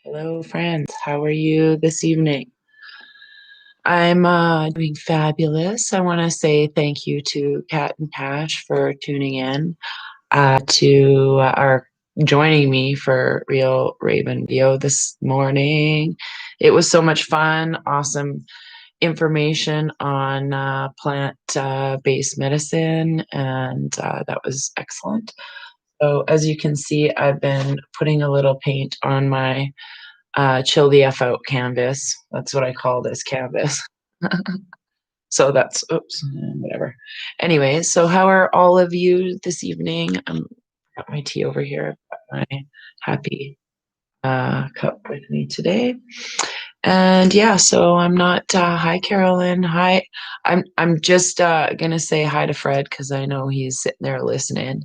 Hello, friends. How are you this evening? I'm doing fabulous. I want to say thank you to Kat and Pash for tuning in to our joining me for Real Raven video this morning. It was so much fun, awesome information on plant based medicine, and that was excellent. So, as you can see, I've been putting a little paint on my chill the F out canvas. That's what I call this canvas. So that's, oops, whatever. Anyways, so how are all of you this evening? Got my tea over here. I've got my happy cup with me today. And yeah, so I'm not, hi Carolyn. Hi. I'm just gonna say hi to Fred because I know he's sitting there listening.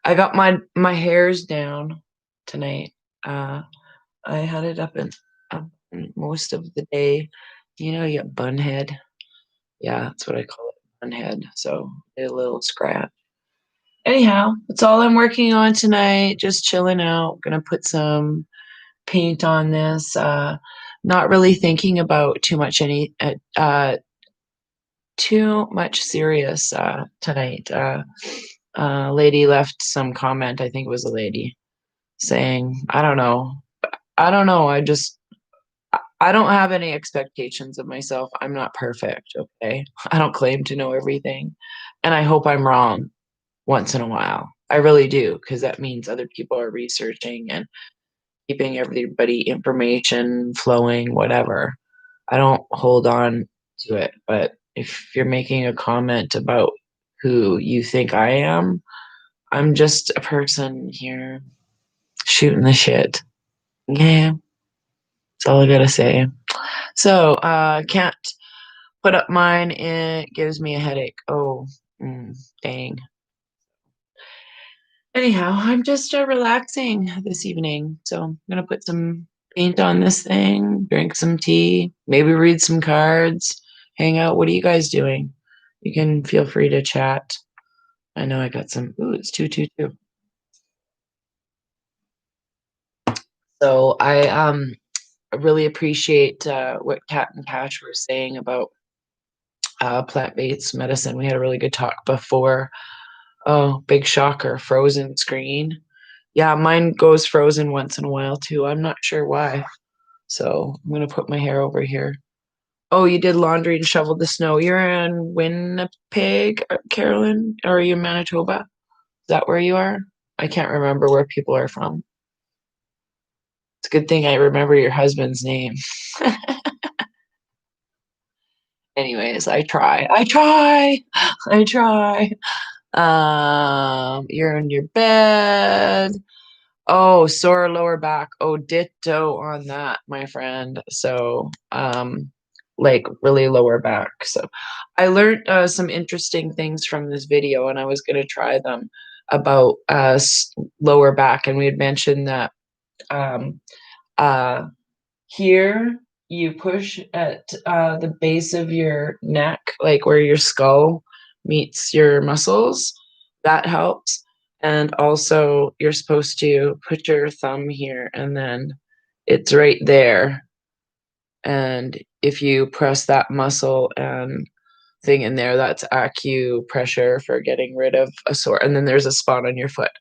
I got my hairs down tonight. Uh I had it up most of the day. You know, you got bun head. Yeah, that's what I call it, bun head. So a little scratch. Anyhow, that's all I'm working on tonight. Just chilling out. Gonna put some paint on this. Not really thinking about too much serious tonight. Lady left some comment. I think it was a lady saying, I don't know. I don't know. I don't have any expectations of myself. I'm not perfect, okay? I don't claim to know everything. And I hope I'm wrong once in a while. I really do, because that means other people are researching and keeping everybody information flowing, whatever. I don't hold on to it. But if you're making a comment about who you think I am, I'm just a person here shooting the shit. Yeah, that's all I gotta say. So, can't put up mine. It gives me a headache. Oh, dang. Anyhow, I'm just relaxing this evening. So I'm going to put some paint on this thing, drink some tea, maybe read some cards, hang out. What are you guys doing? You can feel free to chat. I know I got some. Ooh, it's 222. So I really appreciate what Kat and Patch were saying about plant-based medicine. We had a really good talk before. Oh, big shocker, frozen screen. Yeah, mine goes frozen once in a while too. I'm not sure why. So I'm gonna put my hair over here. Oh, you did laundry and shoveled the snow. You're in Winnipeg, Carolyn? Or are you in Manitoba? Is that where you are? I can't remember where people are from. It's a good thing I remember your husband's name. Anyways, I try. I try. I try. You're in your bed. Oh, sore lower back. Oh, ditto on that, my friend. So, like really lower back. So, I learned some interesting things from this video, and I was going to try them about lower back. And we had mentioned that um, uh, here you push at the base of your neck, like where your skull meets your muscles. That helps. And also, you're supposed to put your thumb here and then it's right there. And if you press that muscle and thing in there, that's acupressure for getting rid of a sore. And then there's a spot on your foot.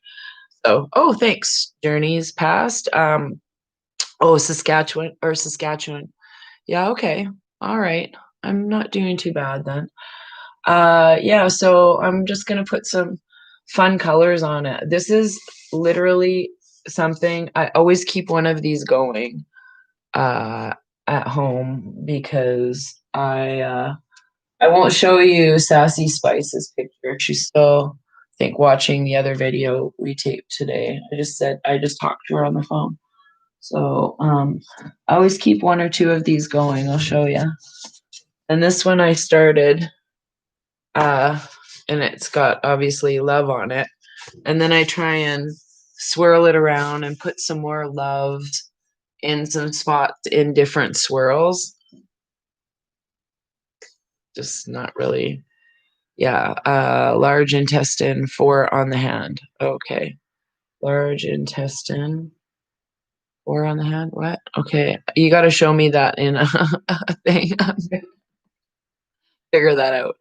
So, oh, thanks. Journeys past. Oh, Saskatchewan. Yeah, okay. All right. I'm not doing too bad then. Yeah, so I'm just gonna put some fun colors on it. This is literally something I always keep one of these going uh at home because I won't show you Sassy Spice's picture. She's still, I think, watching the other video we taped today. I just talked to her on the phone. So I always keep one or two of these going. I'll show you. And this one I started, uh, and it's got obviously love on it. And then I try and swirl it around and put some more love in some spots in different swirls. Just not really. Yeah, large intestine, 4 on the hand. Okay. Large intestine, Four on the hand. What? Okay. You got to show me that in a thing. Figure that out.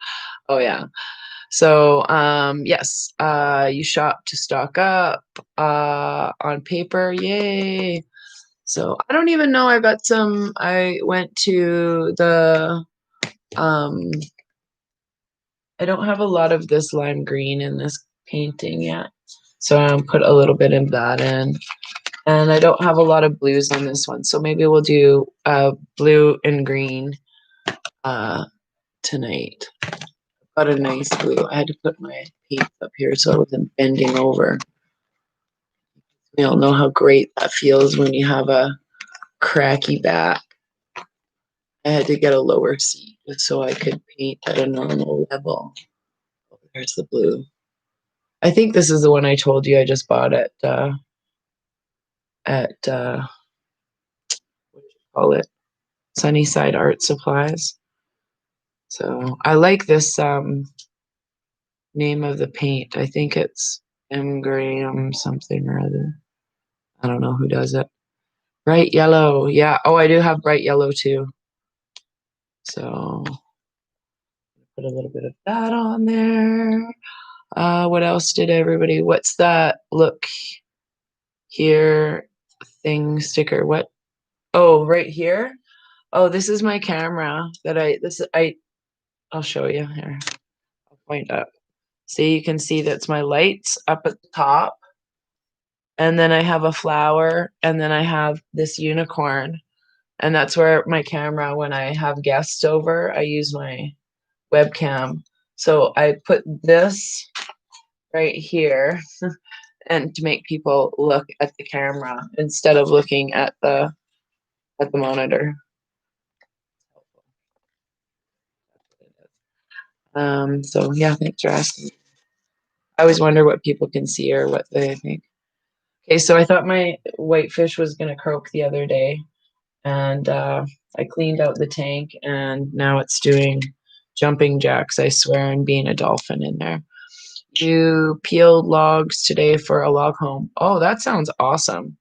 Oh yeah. So yes, you shop to stock up on paper. Yay. So I don't even know. I went to the um I don't have a lot of this lime green in this painting yet. So I'll put a little bit of that in. And I don't have a lot of blues on this one. So maybe we'll do blue and green uh tonight. Got a nice blue. I had to put my paint up here so I wasn't bending over. We all know how great that feels when you have a cracky back. I had to get a lower seat so I could paint at a normal level. There's the blue. I think this is the one I told you I just bought at what do you call it? Sunnyside Art Supplies. So I like this name of the paint. I think it's M. Graham something or other. I don't know who does it. Bright yellow. Yeah. Oh, I do have bright yellow too. So put a little bit of that on there. What else did everybody? What's that? Look here thing sticker. What? Oh, right here. Oh, this is my camera that I'll show you here. I'll point up. See, you can see that's my lights up at the top. And then I have a flower, and then I have this unicorn. And that's where my camera, when I have guests over, I use my webcam. So I put this right here and to make people look at the camera instead of looking at the monitor. So yeah, thanks for asking. I always wonder what people can see or what they think. Okay, so I thought my whitefish was gonna croak the other day, and I cleaned out the tank, and now it's doing jumping jacks, I swear, and being a dolphin in there. You peeled logs today for a log home. Oh, that sounds awesome.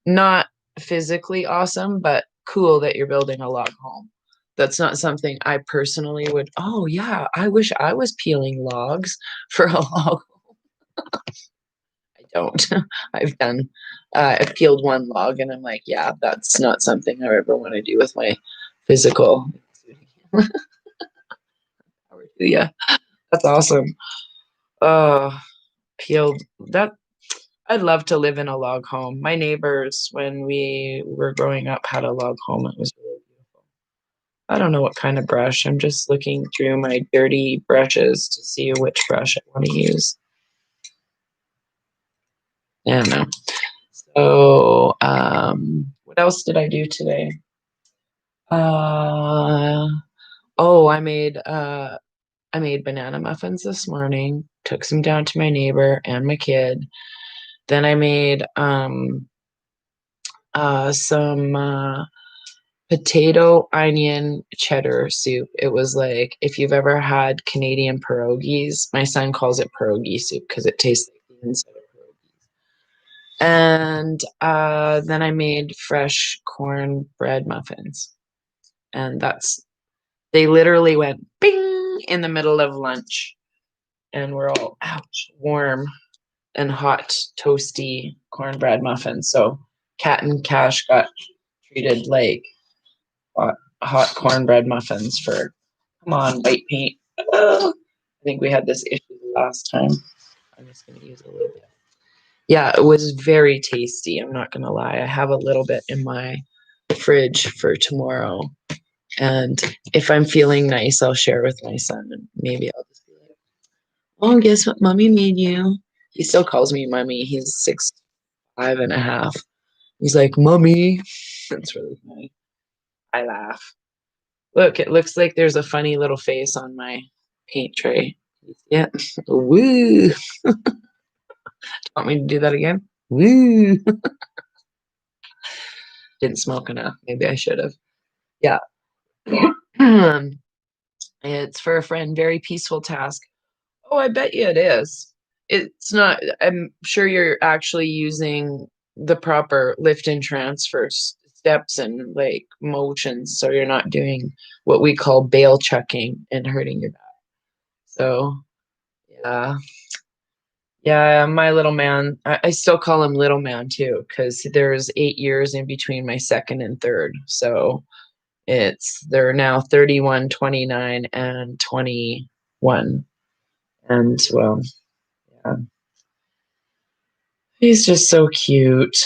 Not physically awesome, but cool that you're building a log home. That's not something I personally would. Oh, yeah, I wish I was peeling logs for a log. I don't. I've peeled one log and I'm like, yeah, that's not something I ever want to do with my physical. Yeah, that's awesome. Oh, peeled that. I'd love to live in a log home. My neighbors, when we were growing up, had a log home. It was really beautiful. I don't know what kind of brush. I'm just looking through my dirty brushes to see which brush I want to use. I don't know. So, what else did I do today? Uh, oh, I made banana muffins this morning. Took some down to my neighbor and my kid. Then I made some potato onion cheddar soup. It was like if you've ever had Canadian pierogies, my son calls it pierogi soup because it tastes like the inside of pierogies. And then I made fresh cornbread muffins. And they literally went bing in the middle of lunch. And we're all, ouch, warm and hot, toasty cornbread muffins. So Kat and Cash got treated like hot cornbread muffins for, come on, white paint. I think we had this issue last time. I'm just going to use a little bit. Yeah, it was very tasty. I'm not going to lie. I have a little bit in my fridge for tomorrow. And if I'm feeling nice, I'll share with my son. And maybe I'll just be like, oh, guess what mommy made you? He still calls me mommy. He's 5.5. He's like, mommy. That's really funny. I laugh. Look, it looks like there's a funny little face on my paint tray. Yeah. Woo. Want me to do that again? Woo. Didn't smoke enough. Maybe I should have. Yeah. It's for a friend. Very peaceful task. Oh, I bet you it is. It's not. I'm sure you're actually using the proper lift and transfer steps and like motions, so you're not doing what we call bail chucking and hurting your back. So yeah. Yeah, my little man, I still call him little man too, because there's 8 years in between my second and third. So they're now 31, 29, and 21. And well, yeah, he's just so cute.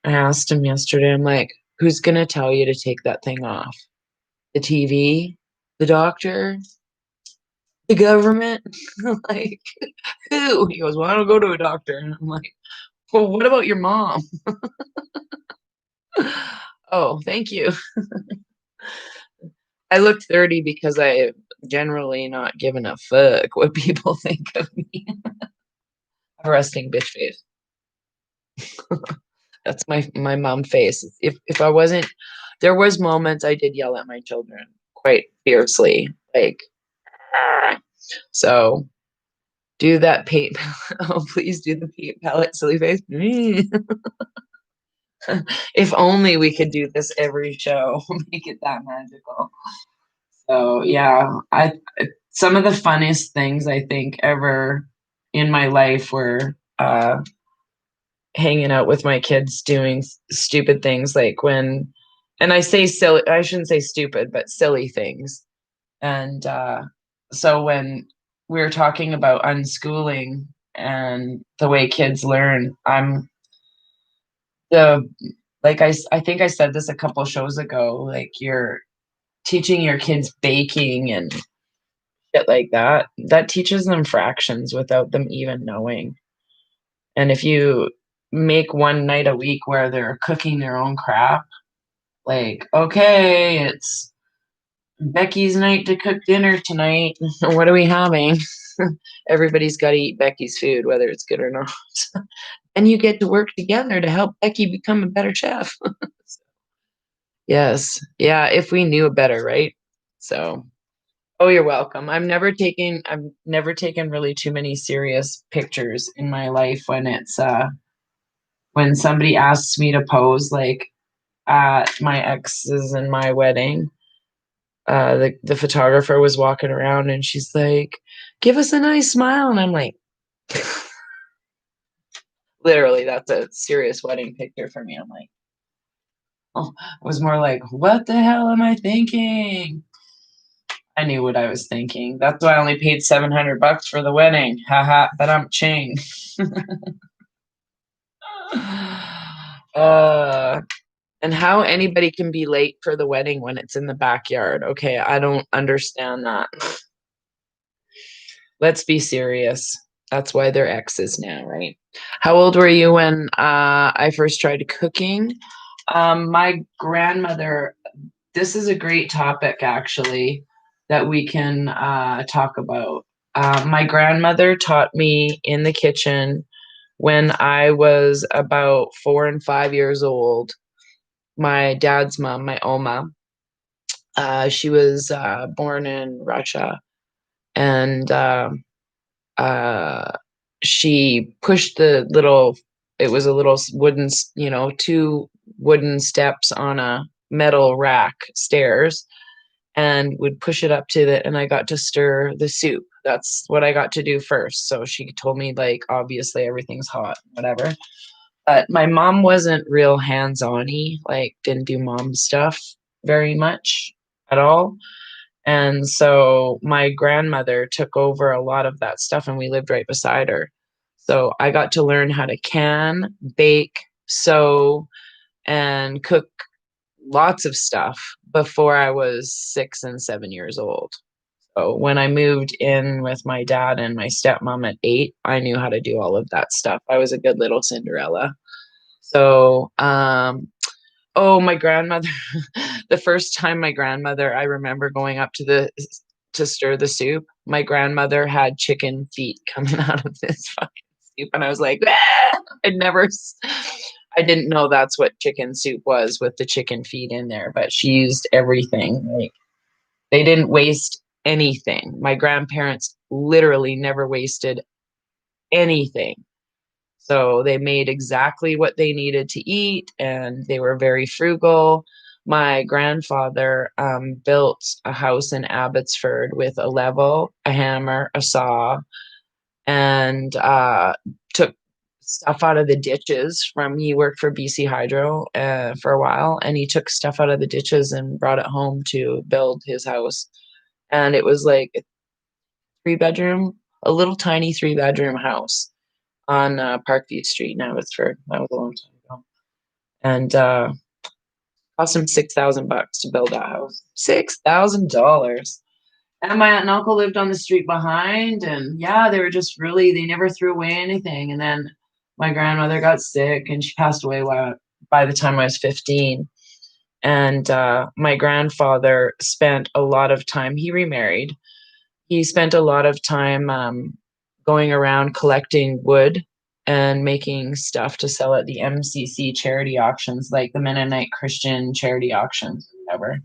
I asked him yesterday, I'm like, who's gonna tell you to take that thing off? The TV? The doctor? The government? Like, who? He goes, well, I don't go to a doctor. And I'm like, well, what about your mom? Oh, thank you. I looked 30 because I generally not given a fuck what people think of me. A resting bitch face. That's my mom face. If I wasn't, there was moments I did yell at my children quite fiercely, like, "Ah." So do that paint. Oh, please do the paint palette silly face. If only we could do this every show, make it that magical. So yeah, I some of the funniest things I think ever in my life were hanging out with my kids doing stupid things like when, and I say silly, I shouldn't say stupid, but silly things. And so when we were talking about unschooling and the way kids learn, I'm the like I think I said this a couple shows ago, like you're teaching your kids baking and shit like that, that teaches them fractions without them even knowing. And if you make one night a week where they're cooking their own crap, like, okay, it's Becky's night to cook dinner tonight. What are we having? Everybody's got to eat Becky's food, whether it's good or not. And you get to work together to help Becky become a better chef. Yes. Yeah. If we knew better, right? So, oh, you're welcome. I've never taken really too many serious pictures in my life when it's when somebody asks me to pose, like at my ex's and my wedding. The photographer was walking around and she's like, give us a nice smile. And I'm like, literally, that's a serious wedding picture for me. I'm like, oh, it was more like, what the hell am I thinking? I knew what I was thinking. That's why I only paid $700 for the wedding. Haha, but I'm ching. uh, and how anybody can be late for the wedding when it's in the backyard. Okay, I don't understand that. Let's be serious. That's why they're exes now, right? How old were you when I first tried cooking? My grandmother, this is a great topic actually that we can talk about. My grandmother taught me in the kitchen when I was about 4 and 5 years old. My dad's mom, my Oma, she was born in Russia, and uh, she pushed the little, it was a little wooden, two wooden steps on a metal rack stairs, and would push it up to the, and I got to stir the soup. That's what I got to do first. So she told me, like, obviously everything's hot, whatever. But my mom wasn't real hands-on-y, like didn't do mom stuff very much at all. And so my grandmother took over a lot of that stuff and we lived right beside her. So I got to learn how to can, bake, sew, and cook lots of stuff before I was 6 and 7 years old. So when I moved in with my dad and my stepmom at 8, I knew how to do all of that stuff. I was a good little Cinderella. So, oh, my grandmother, the first time my grandmother, I remember going up to the to stir the soup. My grandmother had chicken feet coming out of this fucking soup, and I was like, "Ah!" I'd never, I didn't know that's what chicken soup was with the chicken feet in there, but she used everything. Like they didn't waste anything. My grandparents literally never wasted anything. So they made exactly what they needed to eat, and they were very frugal. My grandfather built a house in Abbotsford with a level, a hammer, a saw, and took stuff out of the ditches from he worked for BC Hydro for a while, and he took stuff out of the ditches and brought it home to build his house. And it was like a 3 bedroom, a little tiny 3 bedroom house on Parkview Street in Abbotsford. That was a long time ago. And cost him $6,000 to build that house. $6,000. And my aunt and uncle lived on the street behind, and yeah, they were just really, they never threw away anything. And then my grandmother got sick and she passed away by the time I was 15. And my grandfather spent a lot of time, he remarried. He spent a lot of time going around collecting wood and making stuff to sell at the MCC charity auctions, like the Mennonite Christian charity auctions, whatever.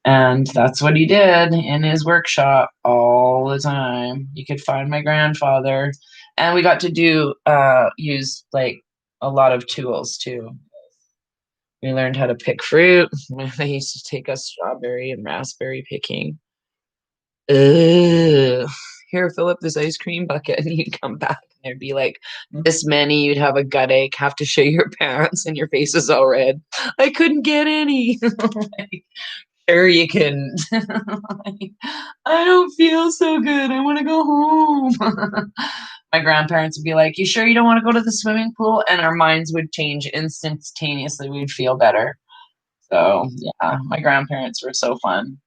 And that's what he did in his workshop all the time. You could find my grandfather. And we got to use like a lot of tools too. We learned how to pick fruit. They used to take us strawberry and raspberry picking. Ugh. Here, fill up this ice cream bucket, and you'd come back and there'd be like this many. You'd have a gut ache, have to shit your pants, and your face is all red. I couldn't get any. Like, sure, you can. Like, I don't feel so good. I want to go home. My grandparents would be like, "You sure you don't want to go to the swimming pool?" And our minds would change instantaneously. We'd feel better. So yeah, my grandparents were so fun.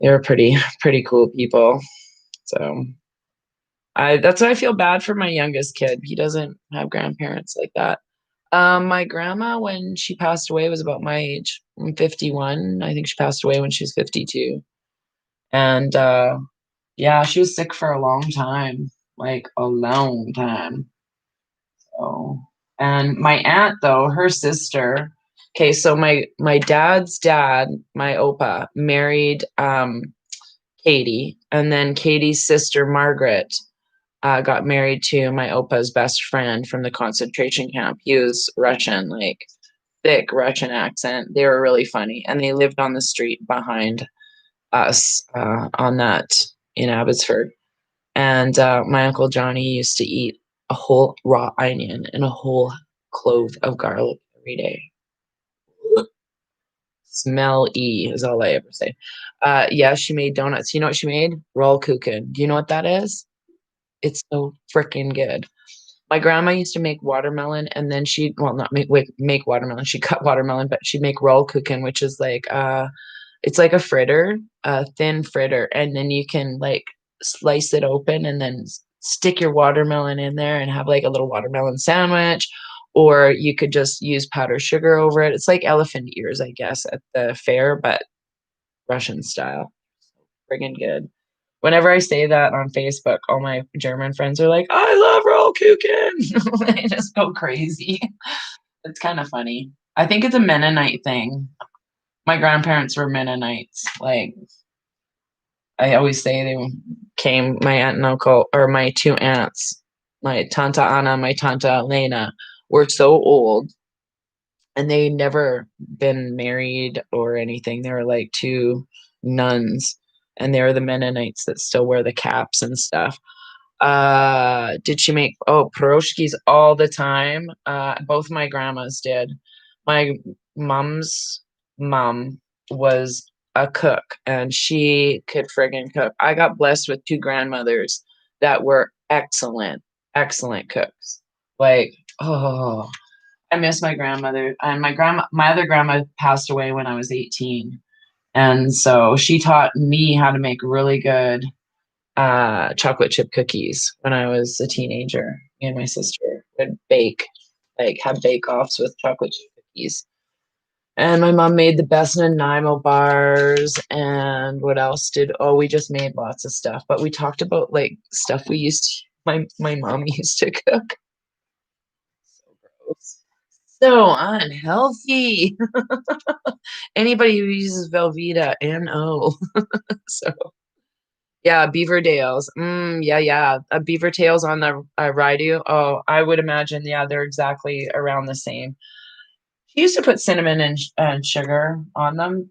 They were pretty cool people. So I that's why I feel bad for my youngest kid. He doesn't have grandparents like that. My grandma, when she passed away, was about my age. I'm 51. I think she passed away when she was 52. And yeah, she was sick for a long time, like a long time. So, and my aunt, though, her sister. Okay, so my dad's dad, my opa, married Katie, and then Katie's sister Margaret got married to my opa's best friend from the concentration camp. He was Russian, like thick Russian accent. They were really funny, and they lived on the street behind us on that in Abbotsford. And my uncle Johnny used to eat a whole raw onion and a whole clove of garlic every day. Smell E is all I ever say. Yeah, she made donuts. You know what she made? Roll kuchen. Do you know what that is? It's so freaking good. My grandma used to make watermelon, and then she well not make watermelon. She cut watermelon, but she'd make roll cooking, which is like it's like a fritter, a thin fritter, and then you can like slice it open and then stick your watermelon in there and have like a little watermelon sandwich. Or you could just use powdered sugar over it. It's like elephant ears, I guess, at the fair, but Russision style. Friggin' good. Whenever I say that on Facebook, all my German friends are like, "I love roll kuchen." They just go crazy. It's kind of funny. I think it's a Mennonite thing. My grandparents were Mennonites. Like I always say, they came. My aunt and uncle, or my two aunts, my tanta Anna, my tanta Elena, were so old, and they never been married or anything. They were like two nuns, and they were the Mennonites that still wear the caps and stuff. Did she make pierogies all the time? Both my grandmas did. My mom's mom was a cook, and she could friggin' cook. I got blessed with two grandmothers that were excellent cooks. Like, oh, I miss my grandmother. And my other grandma passed away when I was 18. And so she taught me how to make really good chocolate chip cookies when I was a teenager. Me and my sister would have bake offs with chocolate chip cookies. And my mom made the best Nanaimo bars. And what else we just made lots of stuff. But we talked about like stuff my mom used to cook. So gross. So unhealthy. Anybody who uses Velveeta, NO. So Yeah, beaver tails. Yeah, yeah. Beaver tails on the Raidu. Oh, I would imagine. Yeah, they're exactly around the same. He used to put cinnamon and sugar on them.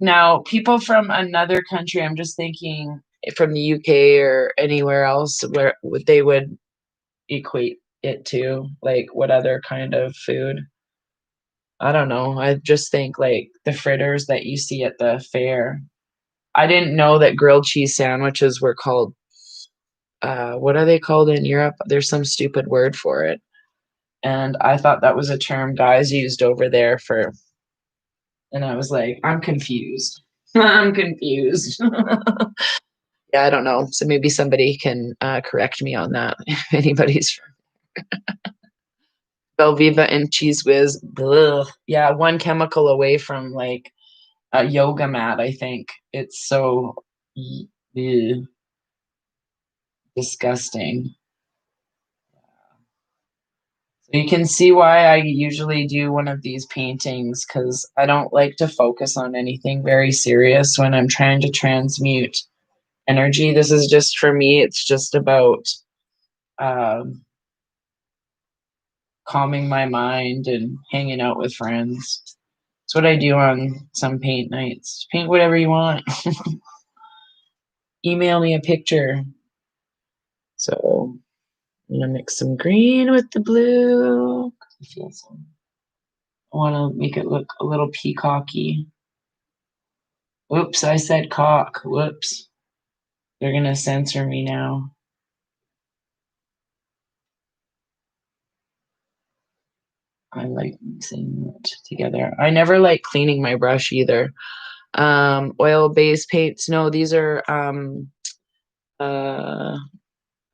Now, people from another country, I'm just thinking from the UK or anywhere else where they would equate it to, like what other kind of food? I don't know. I just think like the fritters that you see at the fair. I didn't know that grilled cheese sandwiches were called what are they called in Europe? There's some stupid word for it. And I thought that was a term guys used over there for, and I was like, I'm confused. I'm confused. Yeah, I don't know. So maybe somebody can correct me on that. If anybody's from Belviva and Cheese Whiz. Ugh. Yeah, one chemical away from like a yoga mat, I think. It's so ugh, disgusting. So you can see why I usually do one of these paintings because I don't like to focus on anything very serious when I'm trying to transmute energy. This is just for me, it's just about um, calming my mind and hanging out with friends. It's what I do on some paint nights. Paint whatever you want. Email me a picture. So I'm gonna mix some green with the blue. I feel some. I want to make it look a little peacocky. Oops, I said cock. Whoops. They're gonna censor me now. I like mixing it together. I never like cleaning my brush either. Oil-based paints. No, these are uh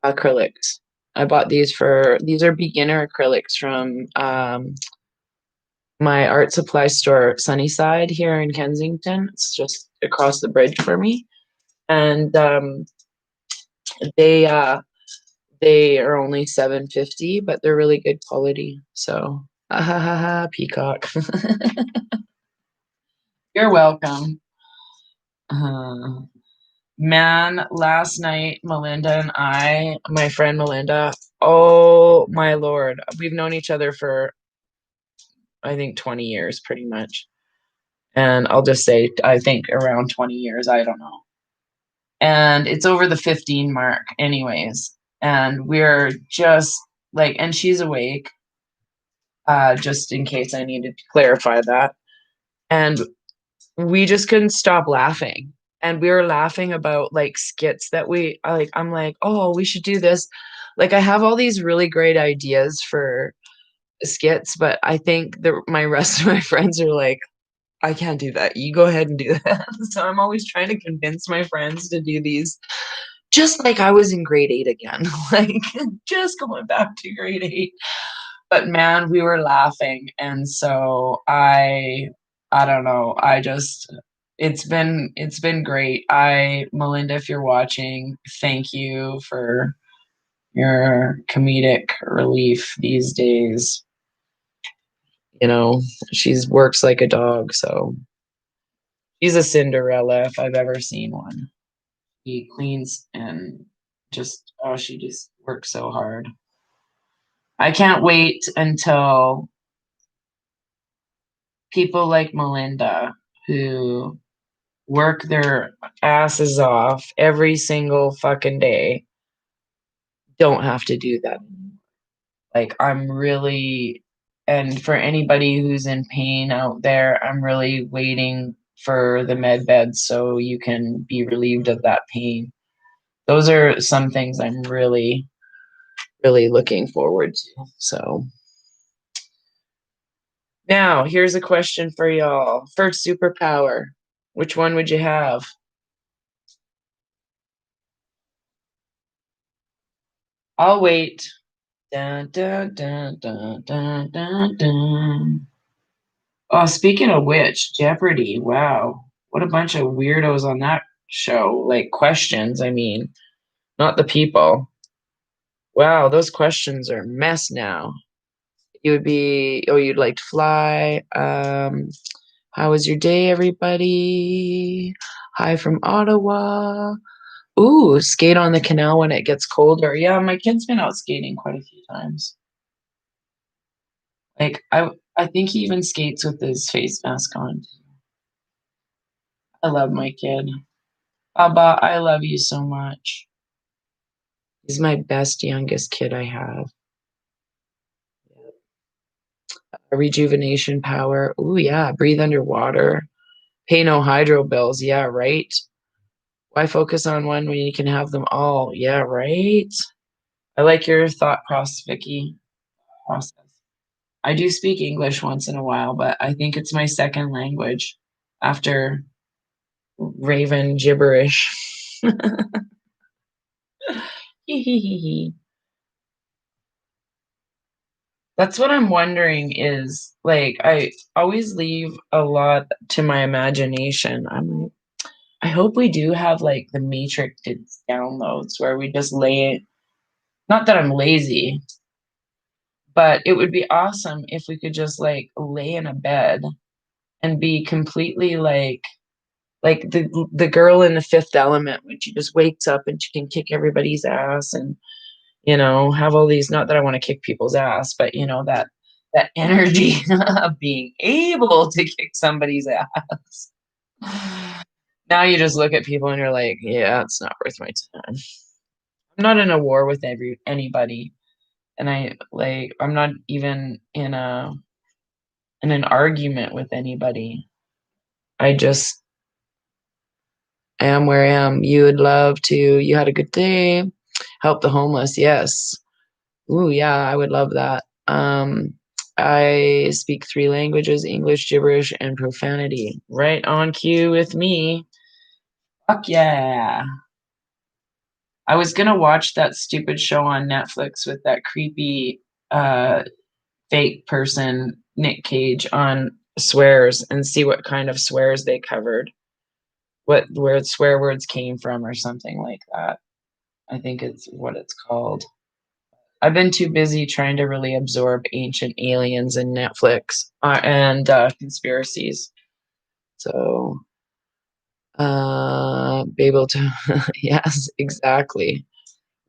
acrylics. I bought these are beginner acrylics from my art supply store, Sunnyside, here in Kensington. It's just across the bridge for me. And they they are only 750, but they're really good quality. So ha ha ha ha peacock. You're welcome. Uh, man, last night, Melinda and I, my friend Melinda, oh my Lord, we've known each other for, I think, 20 years pretty much. And I'll just say, I think around 20 years, I don't know. And it's over the 15 mark, anyways. And we're just like, and she's awake, just in case I needed to clarify that. And we just couldn't stop laughing. And we were laughing about like skits that we like. I'm like, oh, we should do this. Like, I have all these really great ideas for skits, but I think my rest of my friends are like, I can't do that. You go ahead and do that. So I'm always trying to convince my friends to do these, just like I was in grade 8 again, like just going back to grade 8. But man, we were laughing. And so I don't know. I just it's been great. Melinda, if you're watching, thank you for your comedic relief these days. You know, she's works like a dog, so she's a Cinderella if I've ever seen one. She cleans and just she just works so hard. I can't wait until people like Melinda who work their asses off every single fucking day don't have to do that. Like, I'm really, and for anybody who's in pain out there, I'm really waiting for the med beds so you can be relieved of that pain. Those are some things I'm really, really looking forward to. So now here's a question for y'all. First superpower, which one would you have? I'll wait. Dun, dun, dun, dun, dun, dun, dun. Oh, speaking of which, Jeopardy! Wow, what a bunch of weirdos on that show. Like questions, I mean, not the people. Wow, those questions are a mess now. You would be, oh, you'd like to fly. How was your day, everybody? Hi from Ottawa. Ooh, skate on the canal when it gets colder. Yeah, my kid's been out skating quite a few times. Like I think he even skates with his face mask on. I love my kid. Abba, I love you so much. He's my best youngest kid I have. A rejuvenation power. Ooh, yeah. Breathe underwater. Pay no hydro bills. Yeah, right. Why focus on one when you can have them all? Yeah, right. I like your thought process, Vicky. Process. I do speak English once in a while, but I think it's my second language after Raven gibberish. That's what I'm wondering is like I always leave a lot to my imagination. I'm like, I hope we do have like the Matrix downloads where we just lay it. Not that I'm lazy, but it would be awesome if we could just like lay in a bed and be completely like the girl in the Fifth Element when she just wakes up and she can kick everybody's ass and have all these, not that I want to kick people's ass, but that energy of being able to kick somebody's ass. Now you just look at people and you're like, yeah, it's not worth my time. I'm not in a war with anybody. And I'm not even in an argument with anybody. I just am where I am. You would love to, you had a good day, help the homeless. Yes. Ooh, yeah, I would love that. I speak three languages, English, gibberish, and profanity. Right on cue with me. Fuck yeah. I was gonna watch that stupid show on Netflix with that creepy uh fake person, Nick Cage, on swears and see what kind of swears they covered. Where swear words came from or something like that. I think it's what it's called. I've been too busy trying to really absorb Ancient Aliens and Netflix and conspiracies. So, be able to, yes, exactly.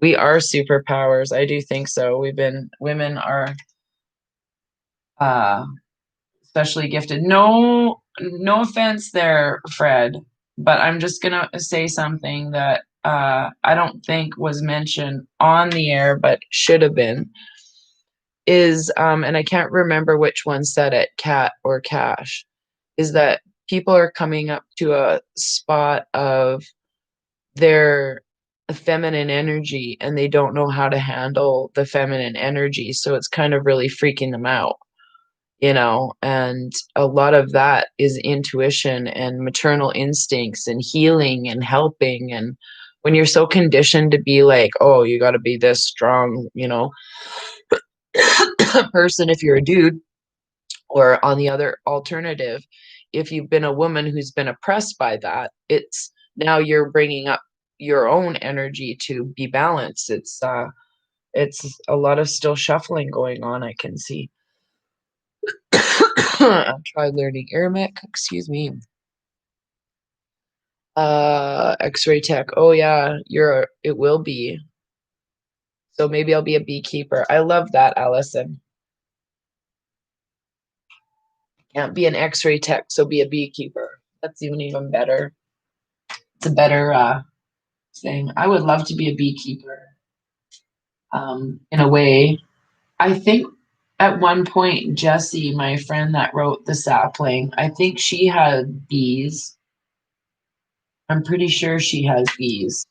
We are superpowers. I do think so. Women are uh, especially gifted. No, no offense there, Fred, but I'm just gonna say something that I don't think was mentioned on the air, but should have been is and I can't remember which one said it, Cat or Cash, is that people are coming up to a spot of their feminine energy and they don't know how to handle the feminine energy. So it's kind of really freaking them out, and a lot of that is intuition and maternal instincts and healing and helping. And when you're so conditioned to be like, oh, you got to be this strong, person if you're a dude, or on the other alternative, if you've been a woman who's been oppressed by that, it's now you're bringing up your own energy to be balanced. It's a lot of still shuffling going on, I can see. I've tried learning Aramaic, excuse me. X-ray tech. Oh yeah, it will be. So maybe I'll be a beekeeper. I love that, Allison. Can't be an X-ray tech, so be a beekeeper. That's even better. It's a better thing. I would love to be a beekeeper. In a way, I think at one point Jessie, my friend that wrote The Sapling, I think she had bees. I'm pretty sure she has bees.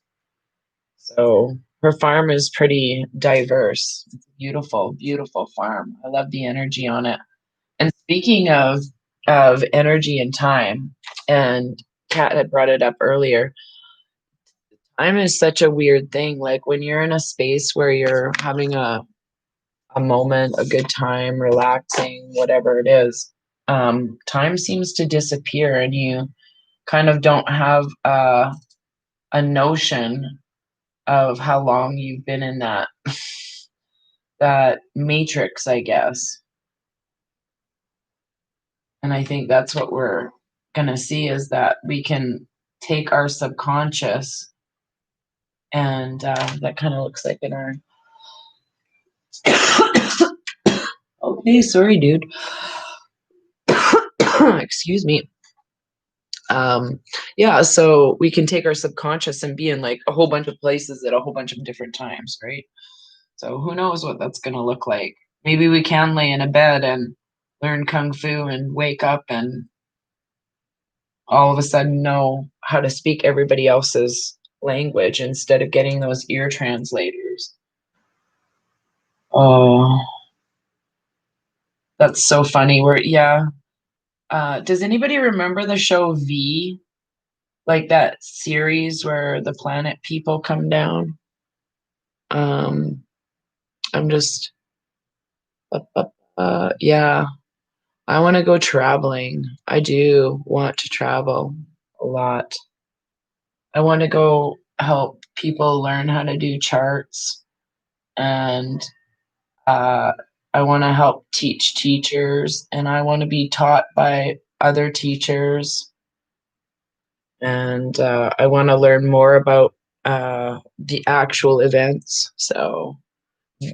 So her farm is pretty diverse. It's a beautiful, beautiful farm. I love the energy on it. And speaking of energy and time, and Kat had brought it up earlier, time is such a weird thing. Like when you're in a space where you're having a moment, a good time, relaxing, whatever it is, time seems to disappear and you kind of don't have a notion of how long you've been in that matrix, I guess. And I think that's what we're going to see is that we can take our subconscious And that kind of looks like an urn. Okay, sorry, dude. Excuse me. Um, yeah, so we can take our subconscious and be in like a whole bunch of places at a whole bunch of different times, right? So who knows what that's gonna look like? Maybe we can lay in a bed and learn kung fu and wake up and all of a sudden know how to speak everybody else's language instead of getting those ear translators. Oh, that's so funny. We're yeah. Does anybody remember the show V? Like that series where the planet people come down? Um, I'm just, yeah. I want to go traveling. I do want to travel a lot. I want to go help people learn how to do charts, and uh, I want to help teach teachers, and I want to be taught by other teachers, and I want to learn more about the actual events. So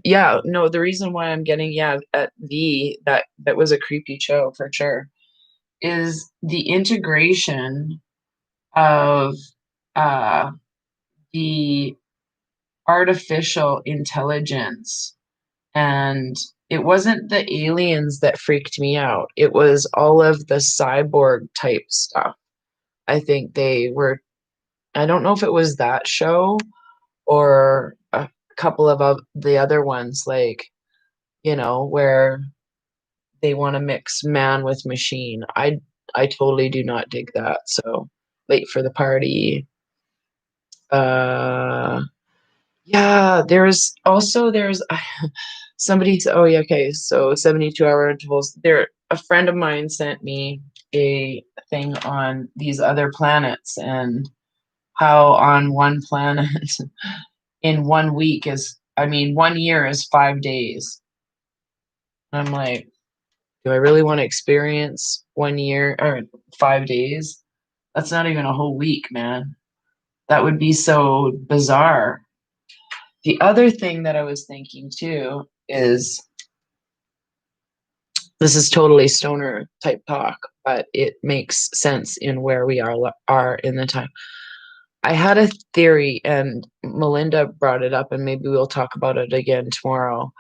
yeah, no, the reason why I'm getting yeah at the that was a creepy show for sure is the integration of uh, the artificial intelligence. And it wasn't the aliens that freaked me out, it was all of the cyborg type stuff. I think they were, I don't know if it was that show or a couple of the other ones, like, where they want to mix man with machine. I totally do not dig that. So late for the party. Uh yeah, there's somebody oh yeah, okay, so 72-hour intervals. There a friend of mine sent me a thing on these other planets and how on one planet in 1 week is I mean 1 year is 5 days. I'm like, do I really want to experience 1 year or 5 days? That's not even a whole week, man. That would be so bizarre. The other thing that I was thinking too is this is totally stoner type talk, but it makes sense in where we are in the time. I had a theory, and Melinda brought it up, and maybe we'll talk about it again tomorrow.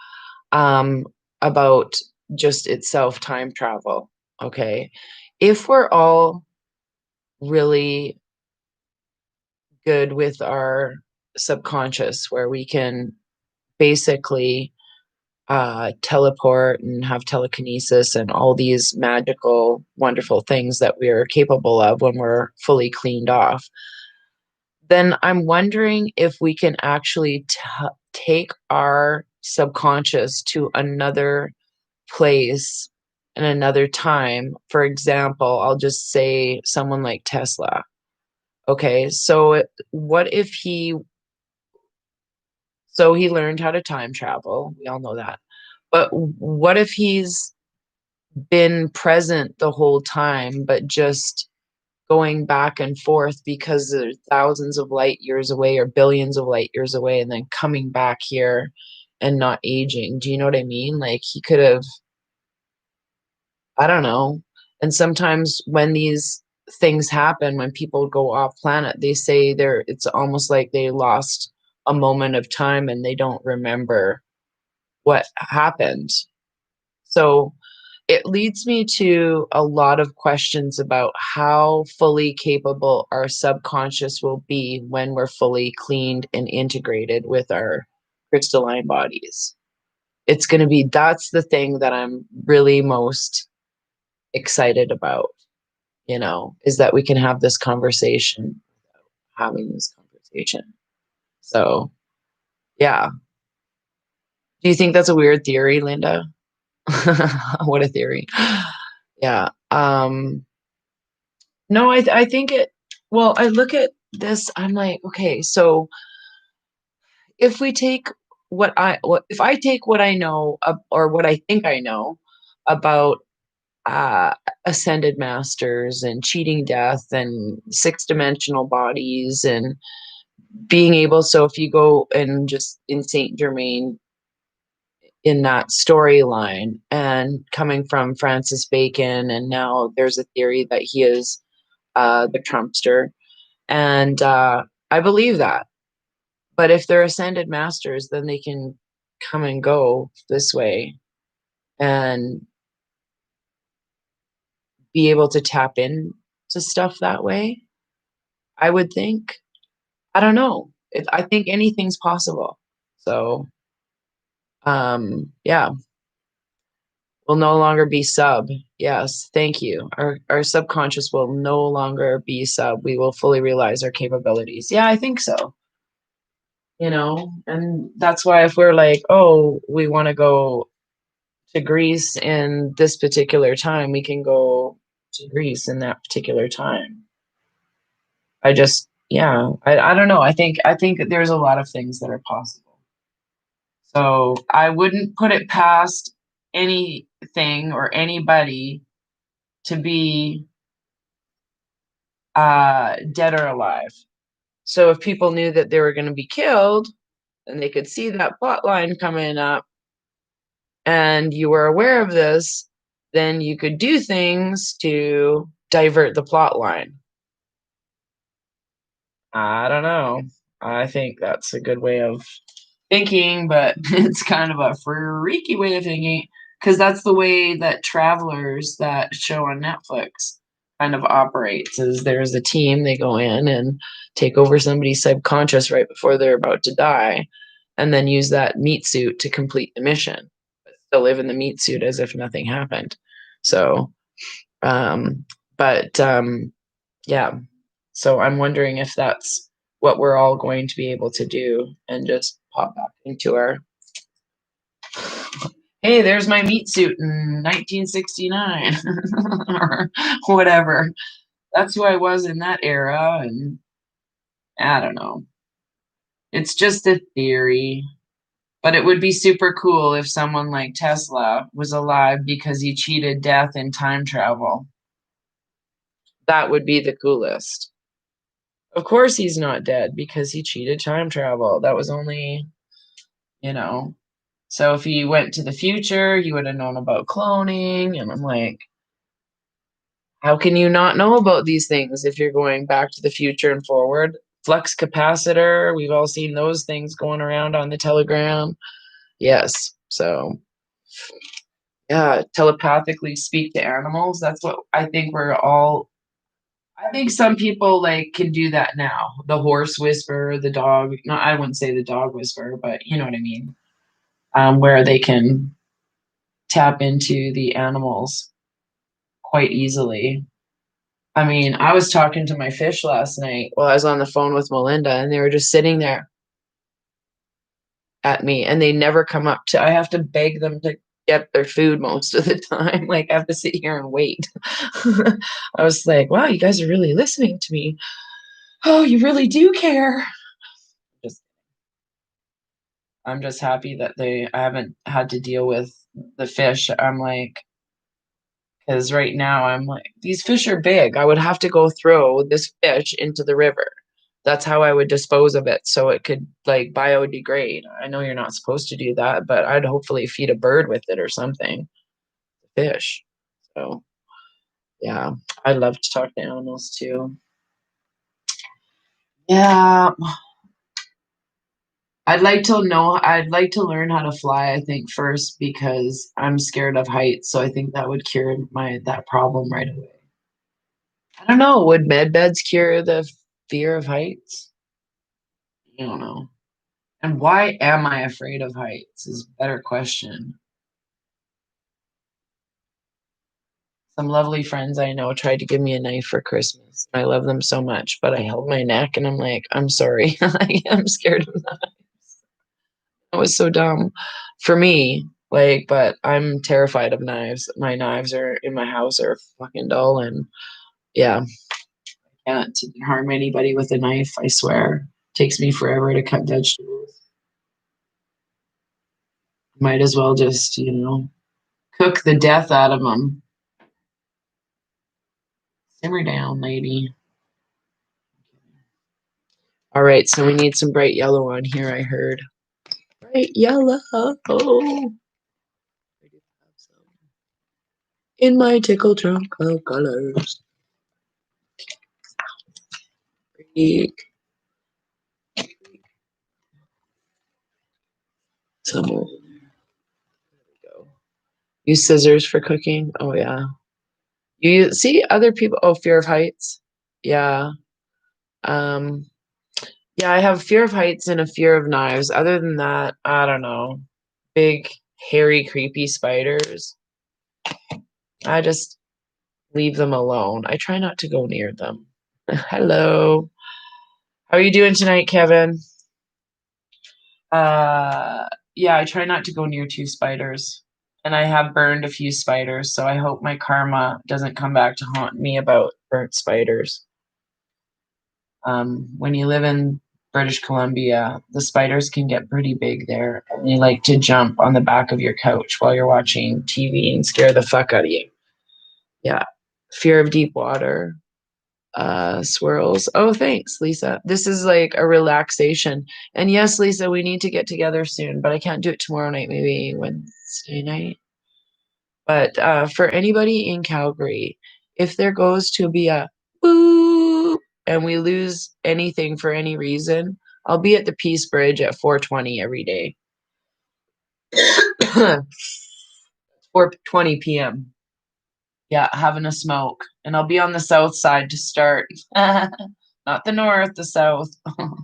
Um, about just itself time travel. Okay, if we're all really good with our subconscious, where we can basically teleport and have telekinesis and all these magical, wonderful things that we're capable of when we're fully cleaned off, then I'm wondering if we can actually take our subconscious to another place and another time. For example, I'll just say someone like Tesla. Okay, so what if he learned how to time travel? We all know that. But what if he's been present the whole time, but just going back and forth because they're thousands of light years away or billions of light years away and then coming back here and not aging? Do you know what I mean? Like he could have, I don't know. And sometimes when these things happen, when people go off planet, they say it's almost like they lost a moment of time and they don't remember what happened. So it leads me to a lot of questions about how fully capable our subconscious will be when we're fully cleaned and integrated with our crystalline bodies. It's going to be, that's the thing that I'm really most excited about, is that we can have this conversation, having this conversation. So, yeah. Do you think that's a weird theory, Linda? What a theory. Yeah. No, I think well, I look at this, I'm like, okay, so if we take if I take what I know or what I think I know about uh, ascended masters and cheating death and six-dimensional bodies and being able, so if you go and just in Saint Germain in that storyline and coming from Francis Bacon, and now there's a theory that he is the Trumpster. And I believe that. But if they're ascended masters, then they can come and go this way and be able to tap in to stuff that way. I would think. I don't know. I think anything's possible. So, yeah, will no longer be sub. Yes, thank you. Our subconscious will no longer be sub. We will fully realize our capabilities. Yeah, I think so. And that's why if we're like, oh, we want to go to Greece in this particular time, we can go to Greece in that particular time. I don't know. I think there's a lot of things that are possible. So I wouldn't put it past anything or anybody to be dead or alive. So if people knew that they were going to be killed, and they could see that plot line coming up, and you were aware of this, then you could do things to divert the plot line. I don't know. I think that's a good way of thinking, but it's kind of a freaky way of thinking because that's the way that Travelers, that show on Netflix, kind of operates. Is there's a team, they go in and take over somebody's subconscious right before they're about to die, and then use that meat suit to complete the mission, but still live in the meat suit as if nothing happened. So, um, but yeah. So I'm wondering if that's what we're all going to be able to do and just pop back into our, hey, there's my meat suit in 1969 or whatever. That's who I was in that era. And I don't know. It's just a theory. But it would be super cool if someone like Tesla was alive because he cheated death in time travel. That would be the coolest. Of course, he's not dead because he cheated time travel. That was only, you know. So if he went to the future, he would have known about cloning. And I'm like, how can you not know about these things if you're going back to the future and forward? Flux capacitor, we've all seen those things going around on the telegram. Yes. So, yeah, telepathically speak to animals. That's what I think we're all. I think some people like can do that now. The horse whisperer, the dog. No, I wouldn't say the dog whisperer, but you know what I mean. Where they can tap into the animals quite easily. I mean, I was talking to my fish last night while I was on the phone with Melinda, and they were just sitting there at me, and they never come up to. I have to beg them to get their food most of the time. Like I have to sit here and wait. I was like, wow, you guys are really listening to me. Oh, you really do care. Just, I'm just happy that I haven't had to deal with the fish. I'm like, because right now I'm like, these fish are big. I would have to go throw this fish into the river. That's how I would dispose of it so it could like biodegrade. I know you're not supposed to do that, but I'd hopefully feed a bird with it or something. Fish. So yeah, I love to talk to animals too. Yeah, I'd like to learn how to fly, I think, first because I'm scared of heights. So I think that would cure that problem right away. I don't know. Would med beds cure the fear of heights? I don't know. And why am I afraid of heights is a better question. Some lovely friends I know tried to give me a knife for Christmas. I love them so much, but I held my neck and I'm like, I'm sorry. I am scared of that. That was so dumb for me. Like, but I'm terrified of knives. My knives are in my house are fucking dull, and yeah, can't harm anybody with a knife, I swear. Takes me forever to cut vegetables. Might as well just, cook the death out of them. Simmer down, lady. All right, so we need some bright yellow on here, I heard. Bright yellow. I do have some in my tickle trunk of colors. Freak. Somewhere. There we go. Use scissors for cooking. Oh yeah. You see other people. Oh, fear of heights. Yeah. Um. Yeah, I have fear of heights and a fear of knives. Other than that, I don't know. Big, hairy, creepy spiders. I just leave them alone. I try not to go near them. Hello. How are you doing tonight, Kevin? Uh, yeah, I try not to go near two spiders. And I have burned a few spiders, so I hope my karma doesn't come back to haunt me about burnt spiders. When you live in British Columbia, the spiders can get pretty big there. And they like to jump on the back of your couch while you're watching TV and scare the fuck out of you. Yeah. Fear of deep water. Swirls. Oh, thanks, Lisa. This is like a relaxation. And yes, Lisa, we need to get together soon, but I can't do it tomorrow night, maybe Wednesday night. But for anybody in Calgary, if there goes to be a boop and we lose anything for any reason, I'll be at the Peace Bridge at 4:20 every day. 4:20 p.m. Yeah, having a smoke. And I'll be on the south side to start. Not the north, the south. That's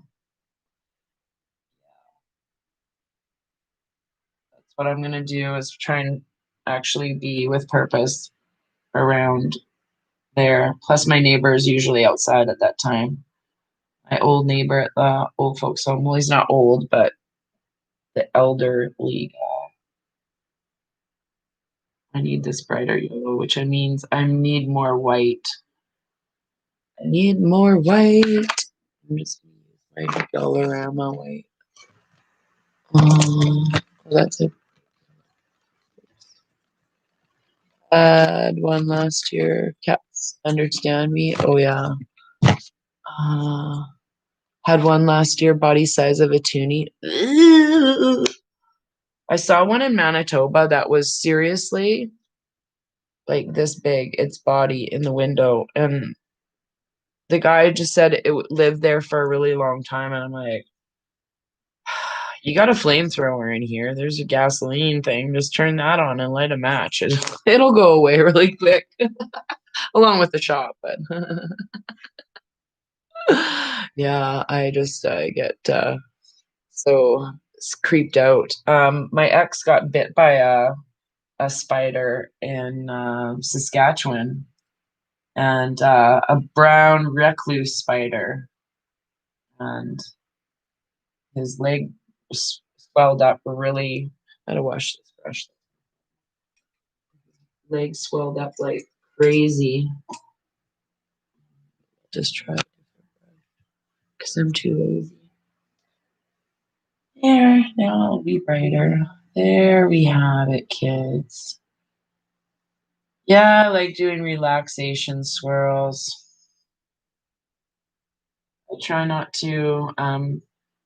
what I'm gonna do is try and actually be with purpose around there. Plus my neighbor is usually outside at that time. My old neighbor at the old folks home. Well, he's not old, but the elderly guy. I need this brighter yellow, which means I need more white. I need more white. I'm just gonna use my Dollarama white. That's it. Had one last year. Cats understand me. Oh yeah. Uh, had one last year. Body size of a toonie. I saw one in Manitoba that was seriously like this big, its body in the window, and the guy just said it lived there for a really long time, and I'm like, you got a flamethrower in here. There's a gasoline thing. Just turn that on and light a match. It'll go away really quick, along with the shop. But yeah, I just get so creeped out. My ex got bit by a spider in Saskatchewan, and a brown recluse spider, and his leg swelled up really. I gotta wash this brush. Leg swelled up like crazy. Just try because I'm too lazy. There, now it'll be brighter. There we have it, kids. Yeah, I like doing relaxation swirls. I try not to.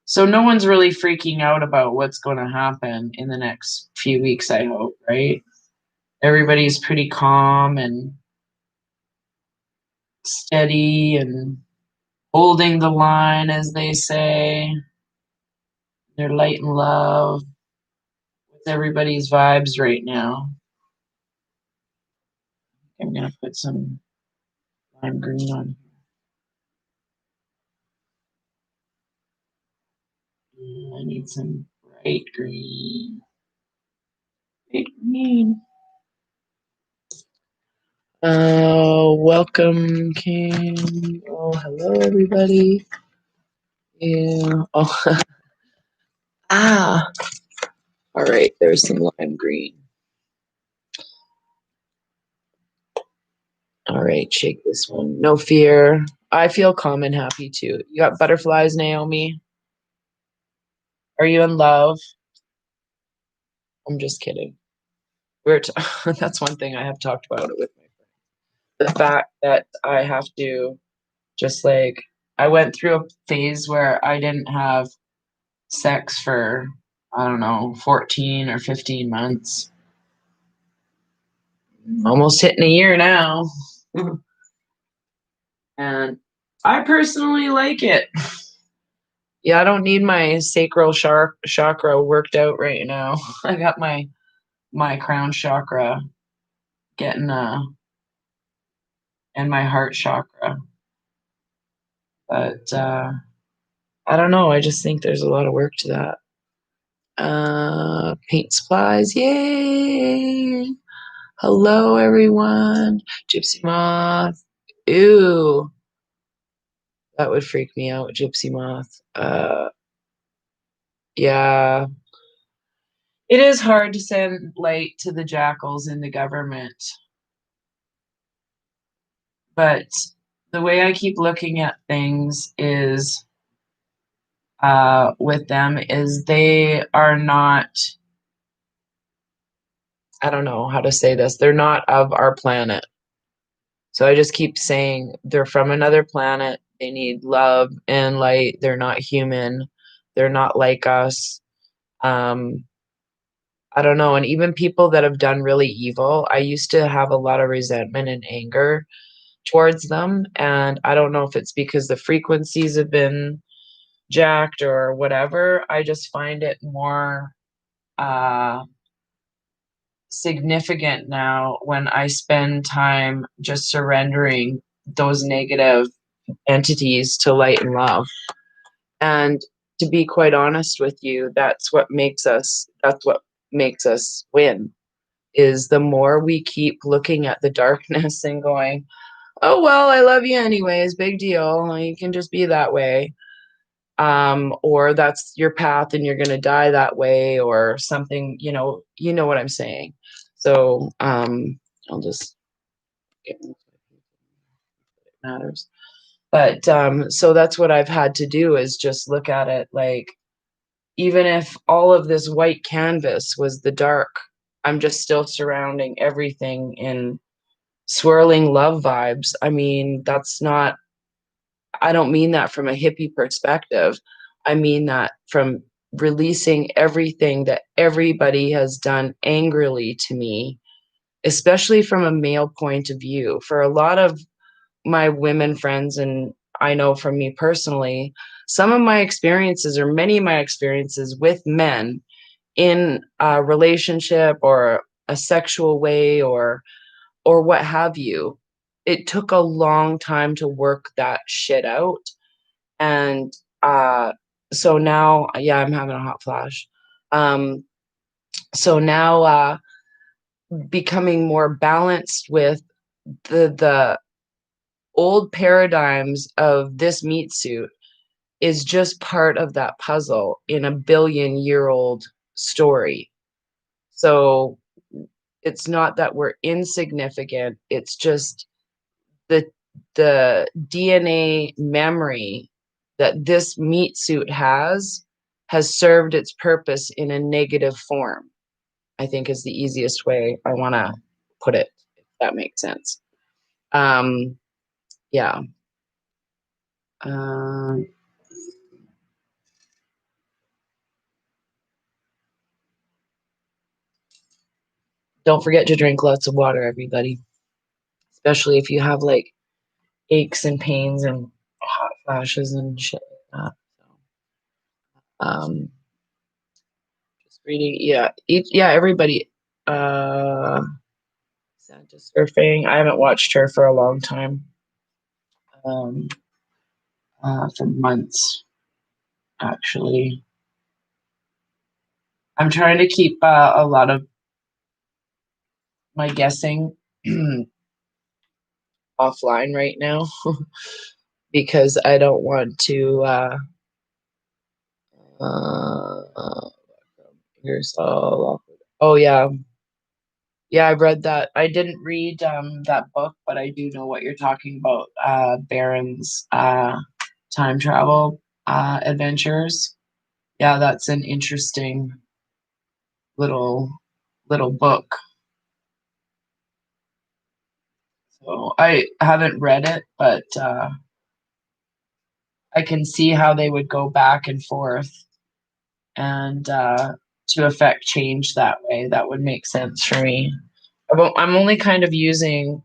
So no one's really freaking out about what's going to happen in the next few weeks, I hope, right? Everybody's pretty calm and steady and holding the line, as they say. They're light and love with everybody's vibes right now. I'm going to put some lime green on here. I need some bright green. Bright green. Welcome, King. Oh, hello, everybody. Yeah. Oh, ah. All right, there's some lime green. All right, shake this one. No fear. I feel calm and happy too. You got butterflies, Naomi? Are you in love? I'm just kidding. That's one thing I have talked about it with my friend. The fact that I have to just like I went through a phase where I didn't have sex for, I don't know, 14 or 15 months. Almost hitting a year now. And I personally like it. Yeah, I don't need my sacral chakra worked out right now. I got my crown chakra getting and my heart chakra. But I don't know. I just think there's a lot of work to that. Paint supplies, yay! Hello, everyone. Gypsy moth. Ew, that would freak me out. Gypsy moth. Yeah, it is hard to send light to the jackals in the government, but the way I keep looking at things is with them is they are not, I don't know how to say this, they're not of our planet. So I just keep saying they're from another planet. They need love and light. They're not human. They're not like us. Um, I don't know. And even people that have done really evil, I used to have a lot of resentment and anger towards them. And I don't know if it's because the frequencies have been jacked or whatever. I just find it more uh, significant now when I spend time just surrendering those negative entities to light and love. And to be quite honest with you, that's what makes us win, is the more we keep looking at the darkness and going, oh well, I love you anyways, big deal, you can just be that way, or that's your path and you're going to die that way or something, you know what I'm saying. So I'll just get it matters. But so that's what I've had to do, is just look at it like, even if all of this white canvas was the dark, I'm just still surrounding everything in swirling love vibes. I mean, I don't mean that from a hippie perspective. I mean that from releasing everything that everybody has done angrily to me, especially from a male point of view. For a lot of my women friends, and I know from me personally, some of my experiences, or many of my experiences with men in a relationship or a sexual way or what have you, it took a long time to work that shit out. And so now, yeah, I'm having a hot flash. Um, so now becoming more balanced with the old paradigms of this meat suit is just part of that puzzle in a billion-year-old story. So it's not that we're insignificant, it's just the the DNA memory that this meat suit has served its purpose in a negative form, I think, is the easiest way I want to put it, if that makes sense. Um, yeah. Um, don't forget to drink lots of water, everybody, especially if you have like aches and pains and hot flashes and shit like that. So, just reading, yeah, yeah, everybody. Santa surfing. I haven't watched her for a long time. Um, for months actually. I'm trying to keep a lot of my guessing offline right now because I don't want to. Here's all. Oh yeah, yeah. I've read that. I didn't read that book, but I do know what you're talking about. Baron's time travel adventures. Yeah, that's an interesting little book. So I haven't read it, but I can see how they would go back and forth and to affect change that way. That would make sense for me. I'm only kind of using,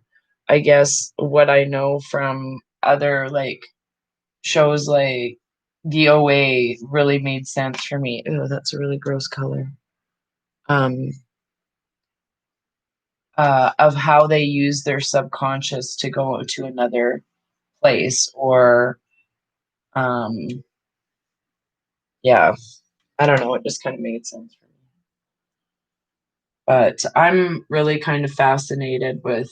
I guess, what I know from other like shows like DOA really made sense for me. Oh, that's a really gross color. Um, of how they use their subconscious to go to another place or um yeah, I don't know, it just kind of made sense for me. But I'm really kind of fascinated with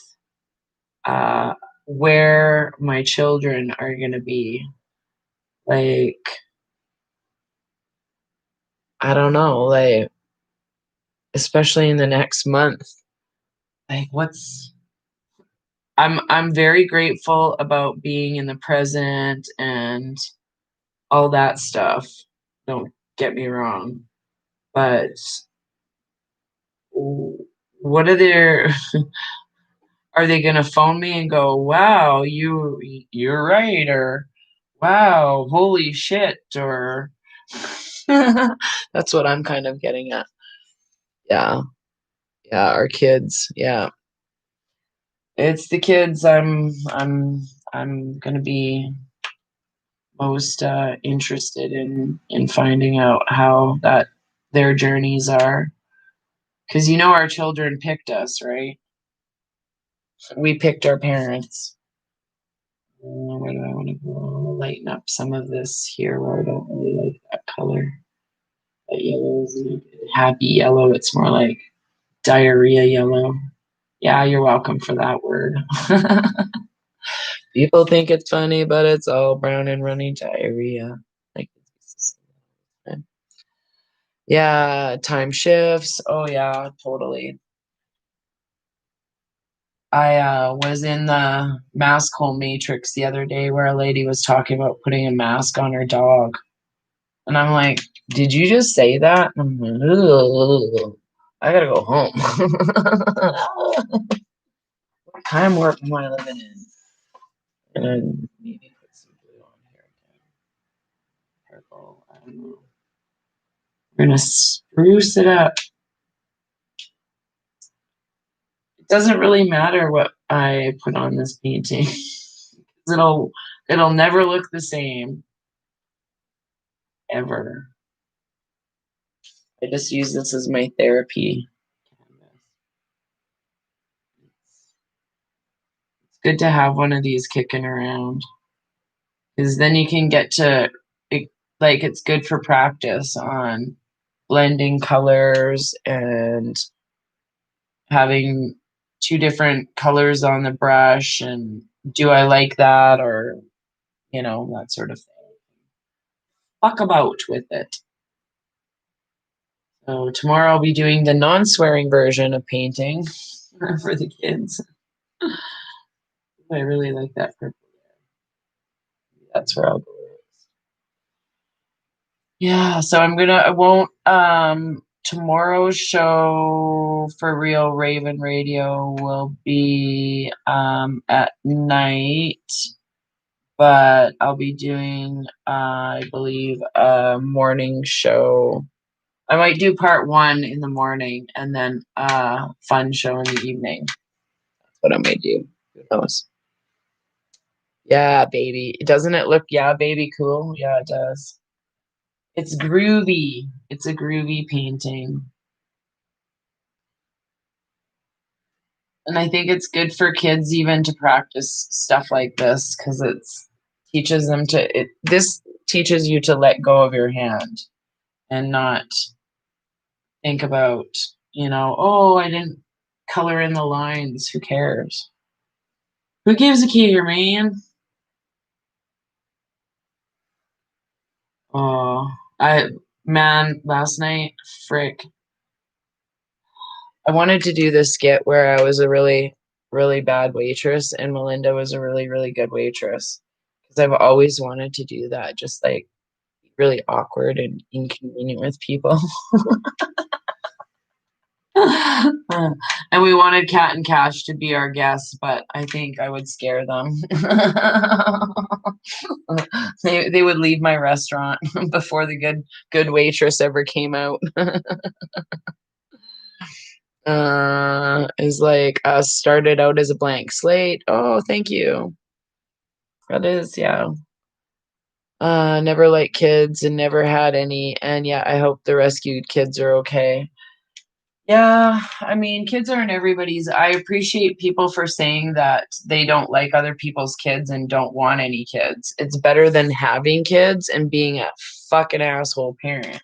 uh where my children are going to be. Like, I don't know, like especially in the next month. Like I'm very grateful about being in the present and all that stuff. Don't get me wrong. But what are their are they going to phone me and go, "Wow, you're right," or "Wow, holy shit," or that's what I'm kind of getting at. Yeah. Yeah, our kids. Yeah. It's the kids I'm going to be most interested in finding out how that their journeys are, because our children picked us, right? We picked our parents. Where do I want to go? Lighten up some of this here where I don't really like that color. That yellow isn't a good happy yellow. It's more like diarrhea yellow. Yeah, you're welcome for that word. People think it's funny, but it's all brown and runny diarrhea. Like, yeah, time shifts. Oh yeah, totally. I was in the mask hole matrix the other day where a lady was talking about putting a mask on her dog. And I'm like, did you just say that? And I'm like, "Ugh, I gotta go home." What time warp am I living in? And then maybe put some blue on here again. Purple, I don't know. We're gonna spruce it up. It doesn't really matter what I put on this painting. it'll it'll never look the same ever. I just use this as my therapy canvas. It's good to have one of these kicking around because then you can get to it, like it's good for practice on blending colors and having two different colors on the brush and do I like that or that sort of thing. Fuck about with it. So tomorrow I'll be doing the non-swearing version of painting for the kids. I really like that purple. That's where I'll go. Yeah, so I won't tomorrow's show for Real Raven Radio will be at night, but I'll be doing I believe a morning show. I might do part 1 in the morning and then a fun show in the evening. That's what I might do. Who knows? Yeah, baby. Doesn't it look, yeah, baby, cool? Yeah, it does. It's groovy. It's a groovy painting. And I think it's good for kids even to practice stuff like this because teaches them this teaches you to let go of your hand and not think about, oh, I didn't color in the lines. Who cares? Who gives a care, man? Oh, last night, frick. I wanted to do this skit where I was a really, really bad waitress and Melinda was a really, really good waitress. Because I've always wanted to do that, just like really awkward and inconvenient with people. And we wanted Cat and Cash to be our guests, but I think I would scare them. They would leave my restaurant before the good waitress ever came out. Is like started out as a blank slate. Oh, thank you. That is, yeah. Never liked kids and never had any, and yeah, I hope the rescued kids are okay. Yeah, I mean, kids aren't everybody's. I appreciate people for saying that they don't like other people's kids and don't want any kids. It's better than having kids and being a fucking asshole parent.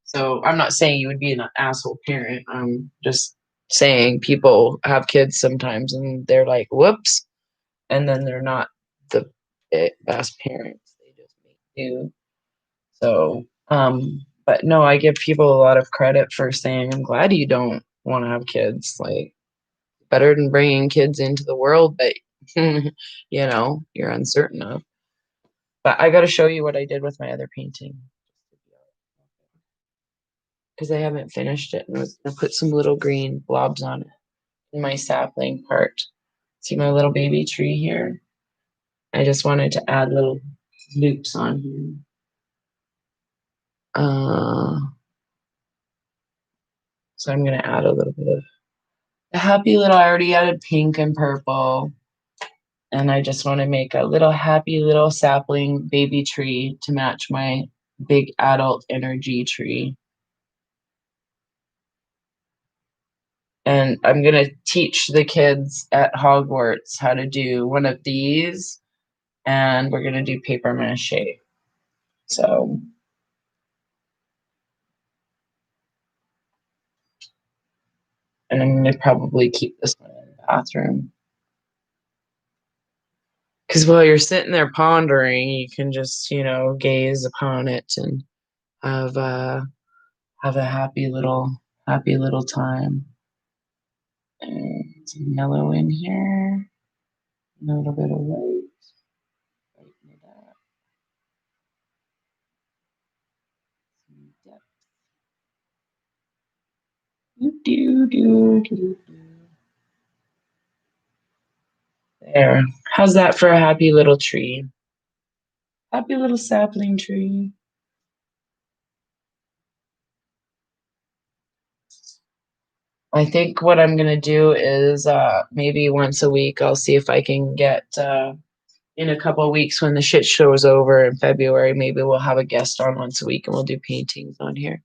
So I'm not saying you would be an asshole parent. I'm just saying people have kids sometimes and they're like, whoops, and then they're not the best parents. They just make do. So, but no, I give people a lot of credit for saying, I'm glad you don't want to have kids. Like, better than bringing kids into the world that, you're uncertain of. But I got to show you what I did with my other painting because I haven't finished it. And I was going to put some little green blobs on it in my sapling part. See my little baby tree here? I just wanted to add little loops on here. So I'm going to add a little bit of a happy little, I already added pink and purple. And I just want to make a little happy little sapling baby tree to match my big adult energy tree. And I'm going to teach the kids at Hogwarts how to do one of these. And we're going to do paper mache. So, and I'm going to probably keep this one in the bathroom. Because while you're sitting there pondering, you can just, gaze upon it and have a happy little time. And some yellow in here, a little bit of white. Lighten it up. Some depth. There. How's that for a happy little tree? Happy little sapling tree. I think what I'm gonna do is maybe once a week I'll see if I can get in a couple of weeks when the shit show is over in February, maybe we'll have a guest on once a week and we'll do paintings on here.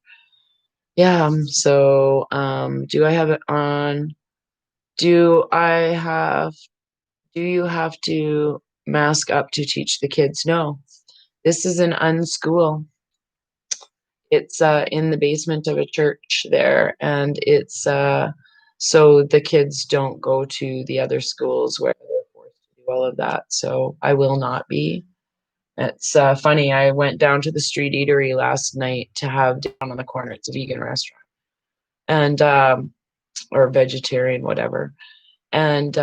Yeah, so do I have it on? Do I have Do you have to mask up to teach the kids? No. This is an unschool. It's in the basement of a church there, and it's so the kids don't go to the other schools where they're forced to do all of that. So I will not be. It's funny. I went down to the street eatery last night to have down on the corner. It's a vegan restaurant, and or vegetarian, whatever. And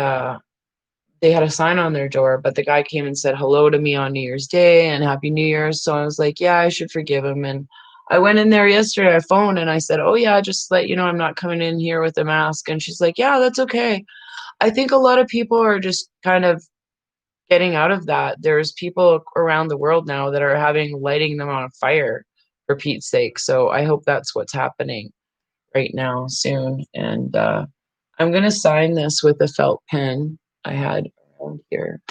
they had a sign on their door, but the guy came and said hello to me on New Year's Day and Happy New Year. So I was like, yeah, I should forgive him. And I went in there yesterday, I phoned and I said, oh yeah, just let you know I'm not coming in here with a mask. And she's like, yeah, that's okay. I think a lot of people are just kind of getting out of that. There's people around the world now that are lighting them on fire for Pete's sake. So I hope that's what's happening right now soon. And I'm going to sign this with a felt pen I had around here.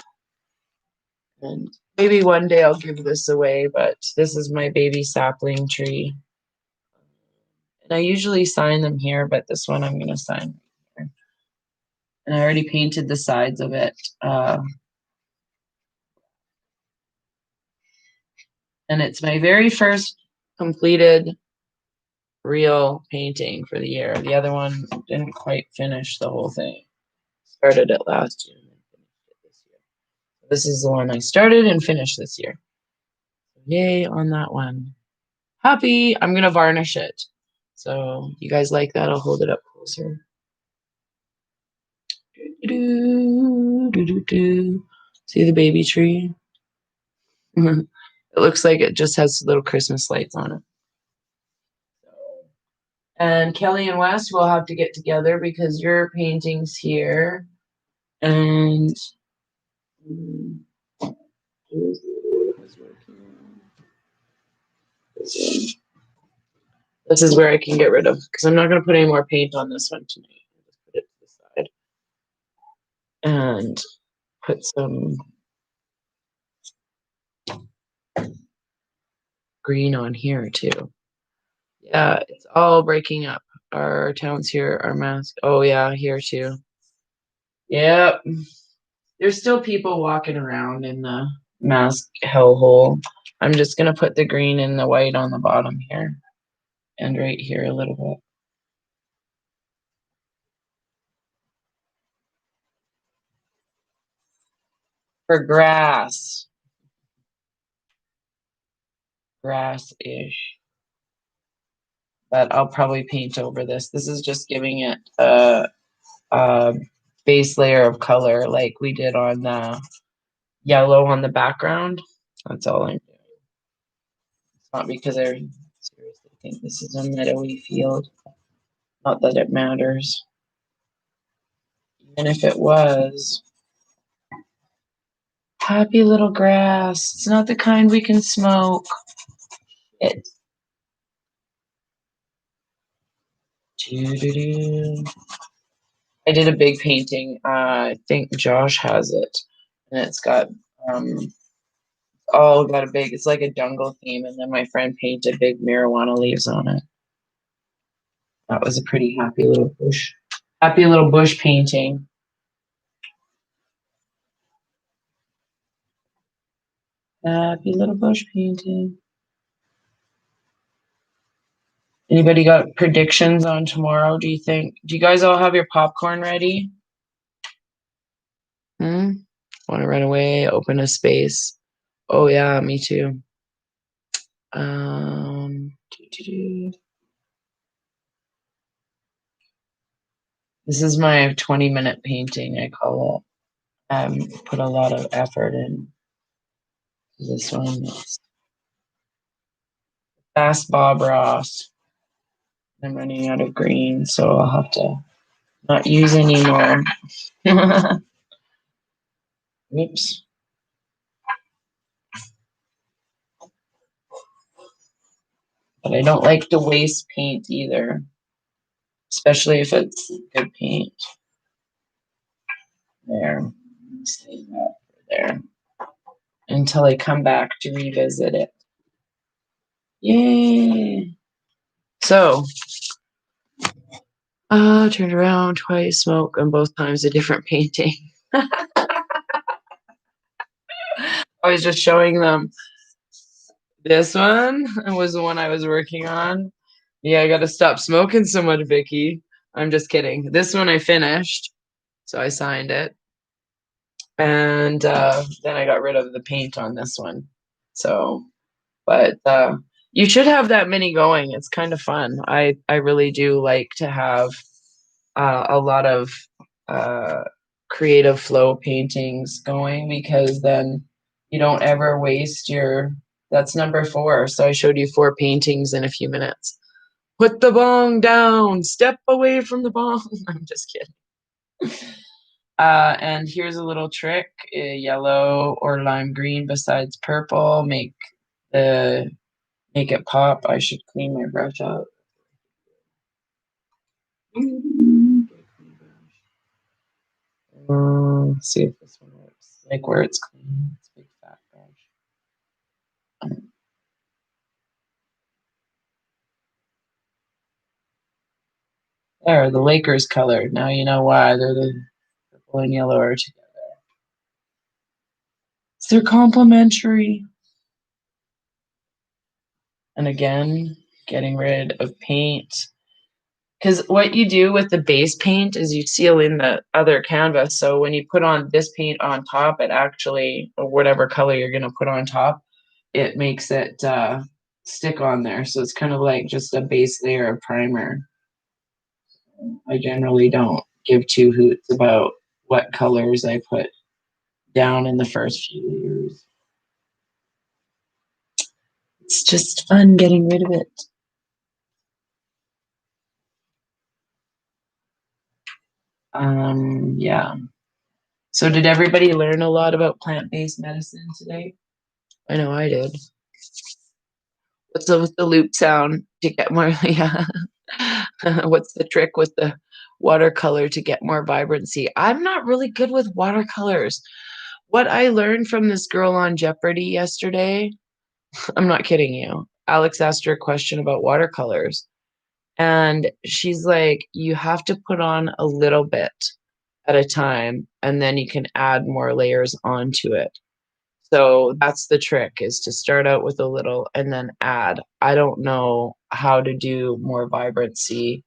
And maybe one day I'll give this away, but this is my baby sapling tree. And I usually sign them here, but this one I'm going to sign here. And I already painted the sides of it. And it's my very first completed real painting for the year. The other one didn't quite finish the whole thing. Started it last year and then finished it this year. This is the one I started and finished this year. Yay on that one. Happy. I'm going to varnish it. So you guys like that? I'll hold it up closer. See the baby tree? It looks like it just has little Christmas lights on it. And Kelly and Wes will have to get together because your painting's here. And was working on. This is where I can get rid of, because I'm not going to put any more paint on this one tonight. I'll just put it to the side and put some green on here too. Yeah, it's all breaking up. Our towns here are masked. Oh yeah, here too. Yep. There's still people walking around in the mask hellhole. I'm just gonna put the green and the white on the bottom here. And right here a little bit. For grass. Grass-ish. But I'll probably paint over this. This is just giving it a base layer of color like we did on the yellow on the background. That's all I'm doing. It's not because I seriously think this is a meadowy field. Not that it matters. Even if it was. Happy little grass. It's not the kind we can smoke. It. I did a big painting. I think Josh has it. And it's got got a big, it's like a jungle theme, and then my friend painted big marijuana leaves on it. That was a pretty happy little bush painting. Happy little bush painting. Anybody got predictions on tomorrow, do you think? Do you guys all have your popcorn ready? Want to run away, open a space? Oh yeah, me too. This is my 20-minute painting, I call it. Put a lot of effort in this one. Fast Bob Ross. I'm running out of green, so I'll have to not use anymore. Oops. But I don't like to waste paint either, especially if it's good paint. There. Save that for there. Until I come back to revisit it. Yay! So, turned around twice, smoke, and both times a different painting. I was just showing them. This one was the one I was working on. Yeah, I got to stop smoking so much, Vicky. I'm just kidding. This one I finished, so I signed it. And then I got rid of the paint on this one. So, but you should have that mini going. It's kind of fun. I really do like to have a lot of creative flow paintings going, because then you don't ever waste your. That's number 4. So I showed you 4 paintings in a few minutes. Put the bong down. Step away from the bong. I'm just kidding. And here's a little trick: yellow or lime green besides purple. Make it pop. I should clean my brush out. Let's see if this one works. Like where it's clean. It's a big fat brush. There, the Lakers colored. Now you know why they're the purple and yellow are together. They're complementary. And again, getting rid of paint. Because what you do with the base paint is you seal in the other canvas. So when you put on this paint on top, it actually, or whatever color you're going to put on top, it makes it stick on there. So it's kind of like just a base layer of primer. I generally don't give 2 hoots about what colors I put down in the first few layers. It's just fun getting rid of it. Yeah. So did everybody learn a lot about plant-based medicine today? I know I did. What's the loop sound to get more? Yeah. What's the trick with the watercolor to get more vibrancy? I'm not really good with watercolors. What I learned from this girl on Jeopardy yesterday, I'm not kidding you. Alex asked her a question about watercolors, and she's like, you have to put on a little bit at a time, and then you can add more layers onto it. So that's the trick, is to start out with a little and then add. I don't know how to do more vibrancy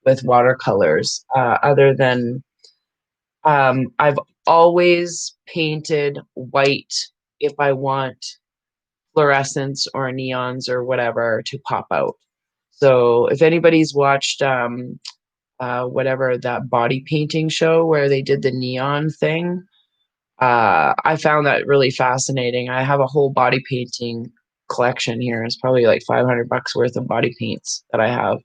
with watercolors, other than I've always painted white if I want fluorescence or neons or whatever to pop out. So if anybody's watched whatever that body painting show where they did the neon thing, I found that really fascinating. I have a whole body painting collection here. It's probably like $500 worth of body paints that I have.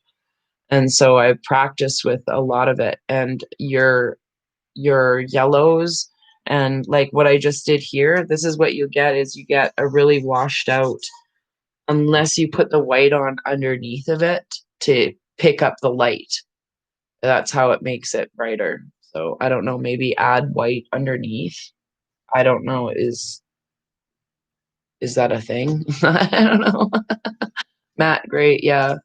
And so I've practiced with a lot of it. And your yellows and like what I just did here, this is what you get, is you get a really washed out, unless you put the white on underneath of it to pick up the light. That's how it makes it brighter. So I don't know, maybe add white underneath. I don't know. Is that a thing? I don't know. Matte, great. Yeah.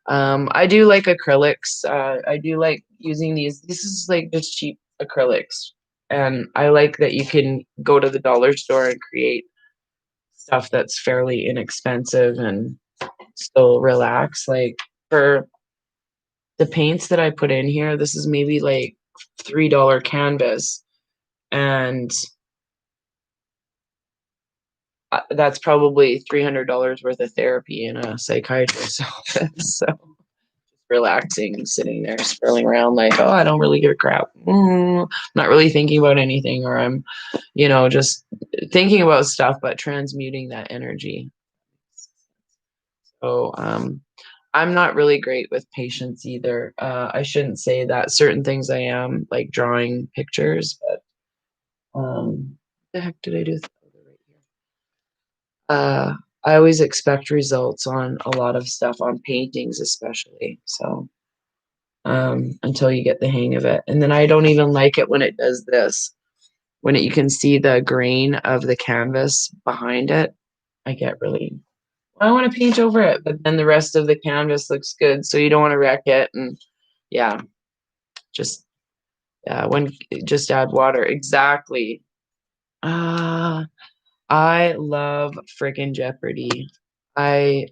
I do like acrylics. I do like using these. This is like just cheap acrylics. And I like that you can go to the dollar store and create stuff that's fairly inexpensive and still relax. Like for the paints that I put in here, this is maybe like $3 canvas. And that's probably $300 worth of therapy in a psychiatrist's office. So relaxing, sitting there, scrolling around like, oh, I don't really give a crap. Not really thinking about anything, or I'm, just thinking about stuff, but transmuting that energy. So I'm not really great with patience either. I shouldn't say that. Certain things I am, like drawing pictures, but what the heck did I do? uh, I always expect results on a lot of stuff, on paintings especially. So until you get the hang of it. And then I don't even like it when it does this, when you can see the grain of the canvas behind it. I get really, I want to paint over it, but then the rest of the canvas looks good. So you don't want to wreck it. And yeah, just, when just add water. Exactly. Uh, I love freaking Jeopardy. I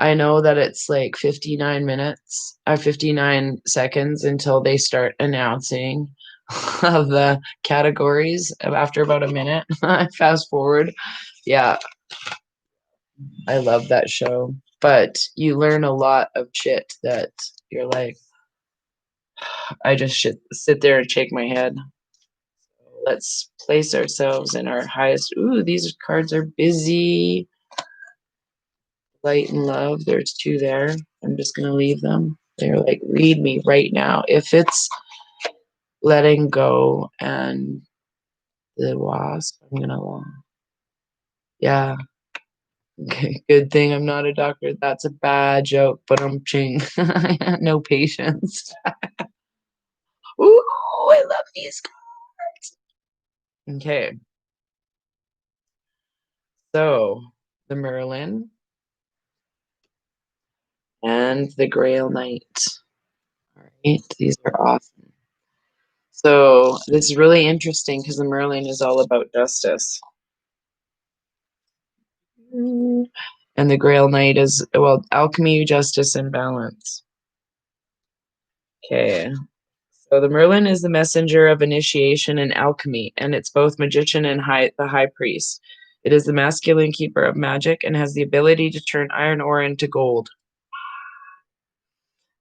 I know that it's like 59 minutes or 59 seconds until they start announcing of the categories after about a minute. Fast forward. Yeah, I love that show. But you learn a lot of shit that you're like, I just should sit there and shake my head. Let's place ourselves in our highest. Ooh, these cards are busy. Light and love. There's two there. I'm just going to leave them. They're like, read me right now. If it's letting go and the wasp, I'm going to, yeah. Okay, good thing I'm not a doctor. That's a bad joke, but I'm ching. No patience. Ooh, I love these cards. Okay, so the Merlin and the Grail Knight. All right, these are awesome. So this is really interesting because the Merlin is all about justice. And the Grail Knight is, well, alchemy, justice, and balance. Okay. So the Merlin is the messenger of initiation and alchemy, and it's both magician and the high priest. It is the masculine keeper of magic and has the ability to turn iron ore into gold.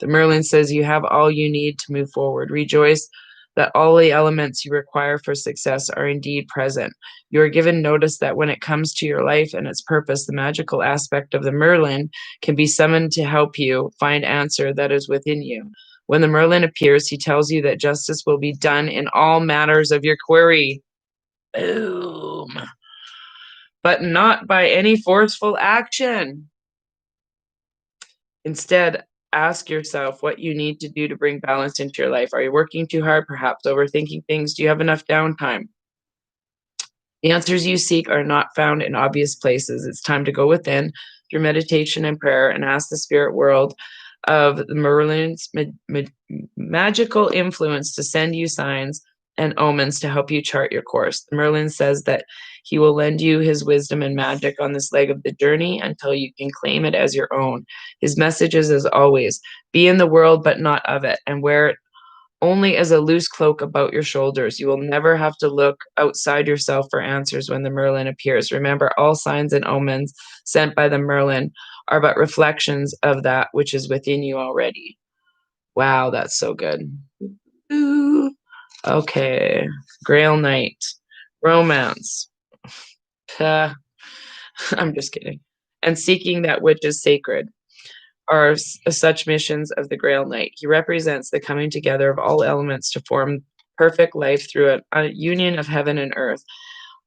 The Merlin says you have all you need to move forward. Rejoice that all the elements you require for success are indeed present. You are given notice that when it comes to your life and its purpose, the magical aspect of the Merlin can be summoned to help you find answer that is within you. When the Merlin appears, he tells you that justice will be done in all matters of your query. Boom. but not by any forceful action. Instead, ask yourself what you need to do to bring balance into your life. Are you working too hard? Perhaps overthinking things? Do you have enough downtime? The answers you seek are not found in obvious places. It's time to go within through meditation and prayer and ask the spirit world of the Merlin's magical influence to send you signs and omens to help you chart your course. The Merlin says that he will lend you his wisdom and magic on this leg of the journey until you can claim it as your own. His message is, as always, be in the world but not of it, and wear it only as a loose cloak about your shoulders. You will never have to look outside yourself for answers when the Merlin appears. Remember, all signs and omens sent by the Merlin are but reflections of that which is within you already. Wow, that's so good. Ooh. Okay. Grail Knight. Romance. I'm just kidding. And seeking that which is sacred are such missions of the Grail Knight. He represents the coming together of all elements to form perfect life through a union of heaven and earth,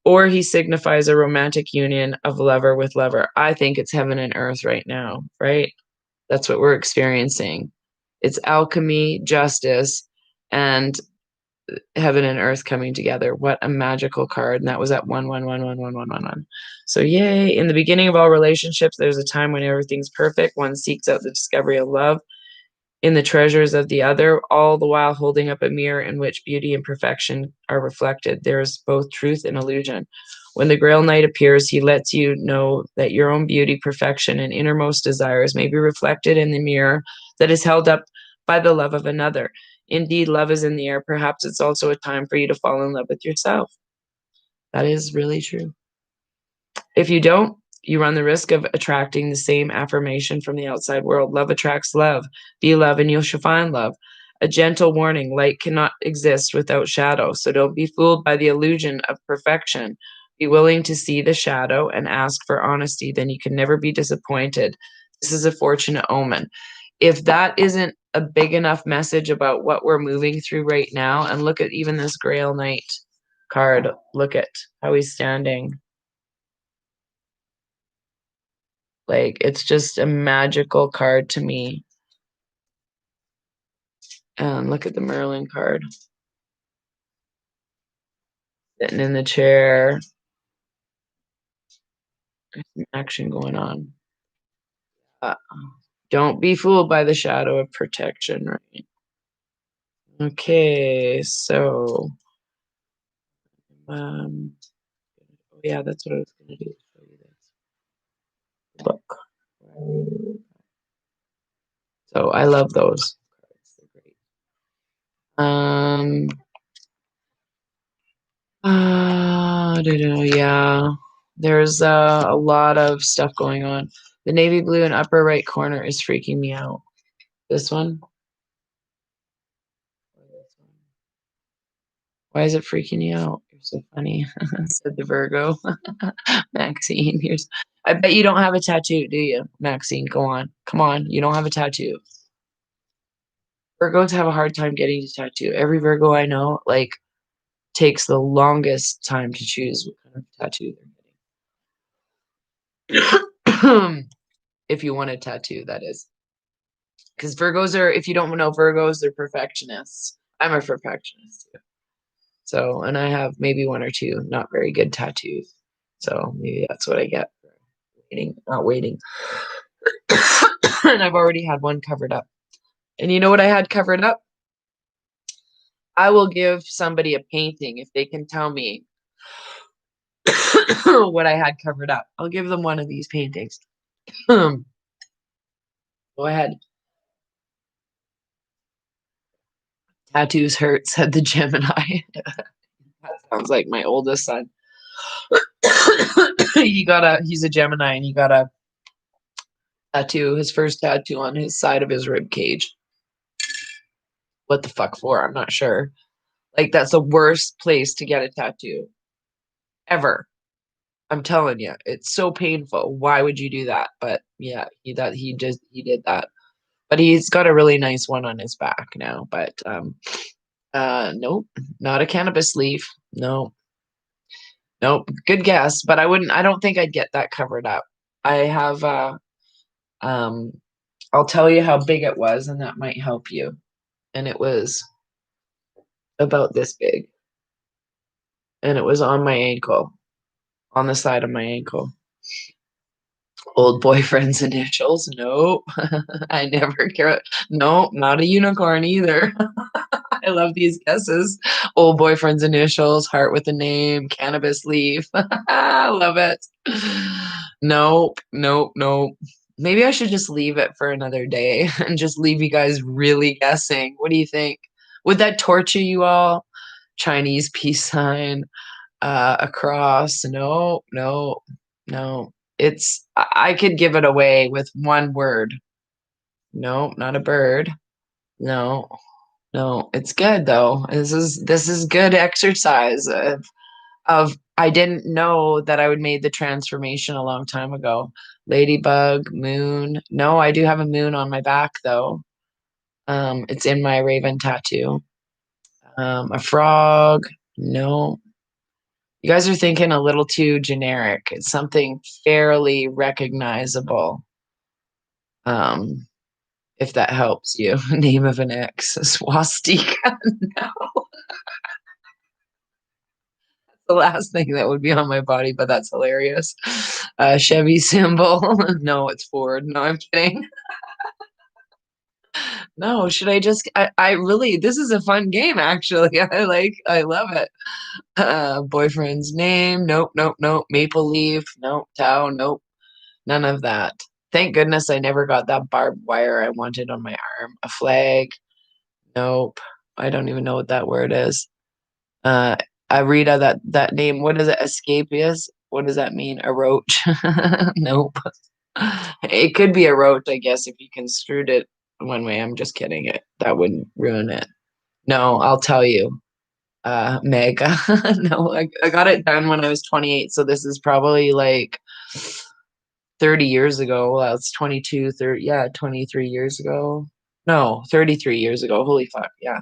or he signifies a romantic union of lover with lover. I think it's heaven and earth right now, right? That's what we're experiencing. It's alchemy, justice, and heaven and earth coming together. What a magical card. And that was at 1111111. So yay. In the beginning of all relationships, there's a time when everything's perfect. One seeks out the discovery of love in the treasures of the other, all the while holding up a mirror in which beauty and perfection are reflected. There is both truth and illusion. When the Grail Knight appears, he lets you know that your own beauty, perfection, and innermost desires may be reflected in the mirror that is held up by the love of another. Indeed, love is in the air. Perhaps it's also a time for you to fall in love with yourself. That is really true. If you don't, you run the risk of attracting the same affirmation from the outside world. Love attracts love. Be love and you shall find love. A gentle warning, light cannot exist without shadow. So don't be fooled by the illusion of perfection. Be willing to see the shadow and ask for honesty. Then you can never be disappointed. This is a fortunate omen. If that isn't a big enough message about what we're moving through right now, and look at even this Grail Knight card. Look at how he's standing. Like, it's just a magical card to me. And look at the Merlin card. Sitting in the chair. There's some action going on. Don't be fooled by the shadow of protection, right? Okay, so oh yeah, that's what I was gonna do. Show you this book. So I love those. They're great. Yeah, there's a lot of stuff going on. The navy blue in upper right corner is freaking me out. This one? Why is it freaking you out? You're so funny, said the Virgo. Maxine, I bet you don't have a tattoo, do you? Maxine, go on. Come on, you don't have a tattoo. Virgos have a hard time getting a tattoo. Every Virgo I know, like, takes the longest time to choose what kind of tattoo they're getting. If you want a tattoo, that is. Because Virgos are, if you don't know Virgos, they're perfectionists. I'm a perfectionist too. So, and I have maybe one or two not very good tattoos. So maybe that's what I get for waiting, not waiting. And I've already had one covered up. And you know what I had covered up? I will give somebody a painting if they can tell me what I had covered up. I'll give them one of these paintings. Go ahead. Tattoos hurt, said the Gemini. That sounds like my oldest son. He's a Gemini and he got a tattoo, his first tattoo on his side of his rib cage. What the fuck for? I'm not sure. Like, that's the worst place to get a tattoo ever. I'm telling you, it's so painful. Why would you do that? But yeah, he did that. But he's got a really nice one on his back now. But nope, not a cannabis leaf. No. Nope. Good guess, but I don't think I'd get that covered up. I have um I'll tell you how big it was and that might help you. And it was about this big. And it was on my ankle, on the side of my ankle. Old boyfriend's initials. Nope. I never care. Nope, not a unicorn either. I love these guesses. Old boyfriend's initials, heart with a name, cannabis leaf. I love it. Nope, nope, nope. Maybe I should just leave it for another day and just leave you guys really guessing. What do you think? Would that torture you all? Chinese peace sign, a cross. No, no, no. I could give it away with one word. No, not a bird. No, no, it's good though. This is good exercise of I didn't know that I would made the transformation a long time ago. Ladybug, moon. No, I do have a moon on my back though. It's in my raven tattoo. A frog. No. You guys are thinking a little too generic. It's something fairly recognizable. Um, if that helps you. Name of an ex, swastika. No, the last thing that would be on my body, but that's hilarious. Chevy symbol. No, it's Ford. No, I'm kidding. No, should I just? I really, this is a fun game, actually. I love it. Boyfriend's name. Nope, nope, nope. Maple leaf. Nope. Tau. Nope. None of that. Thank goodness I never got that barbed wire I wanted on my arm. A flag. Nope. I don't even know what that word is. Uh, Arita, that name. What is it? Escapius. What does that mean? A roach? Nope. It could be a roach, I guess, if you construed it one way. I'm just kidding. That wouldn't ruin it. No, I'll tell you. Mega. No, I got it done when I was 28, so this is probably like 30 years ago. Well, it's 22, 30, yeah, 23 years ago. No, 33 years ago. Holy fuck, yeah.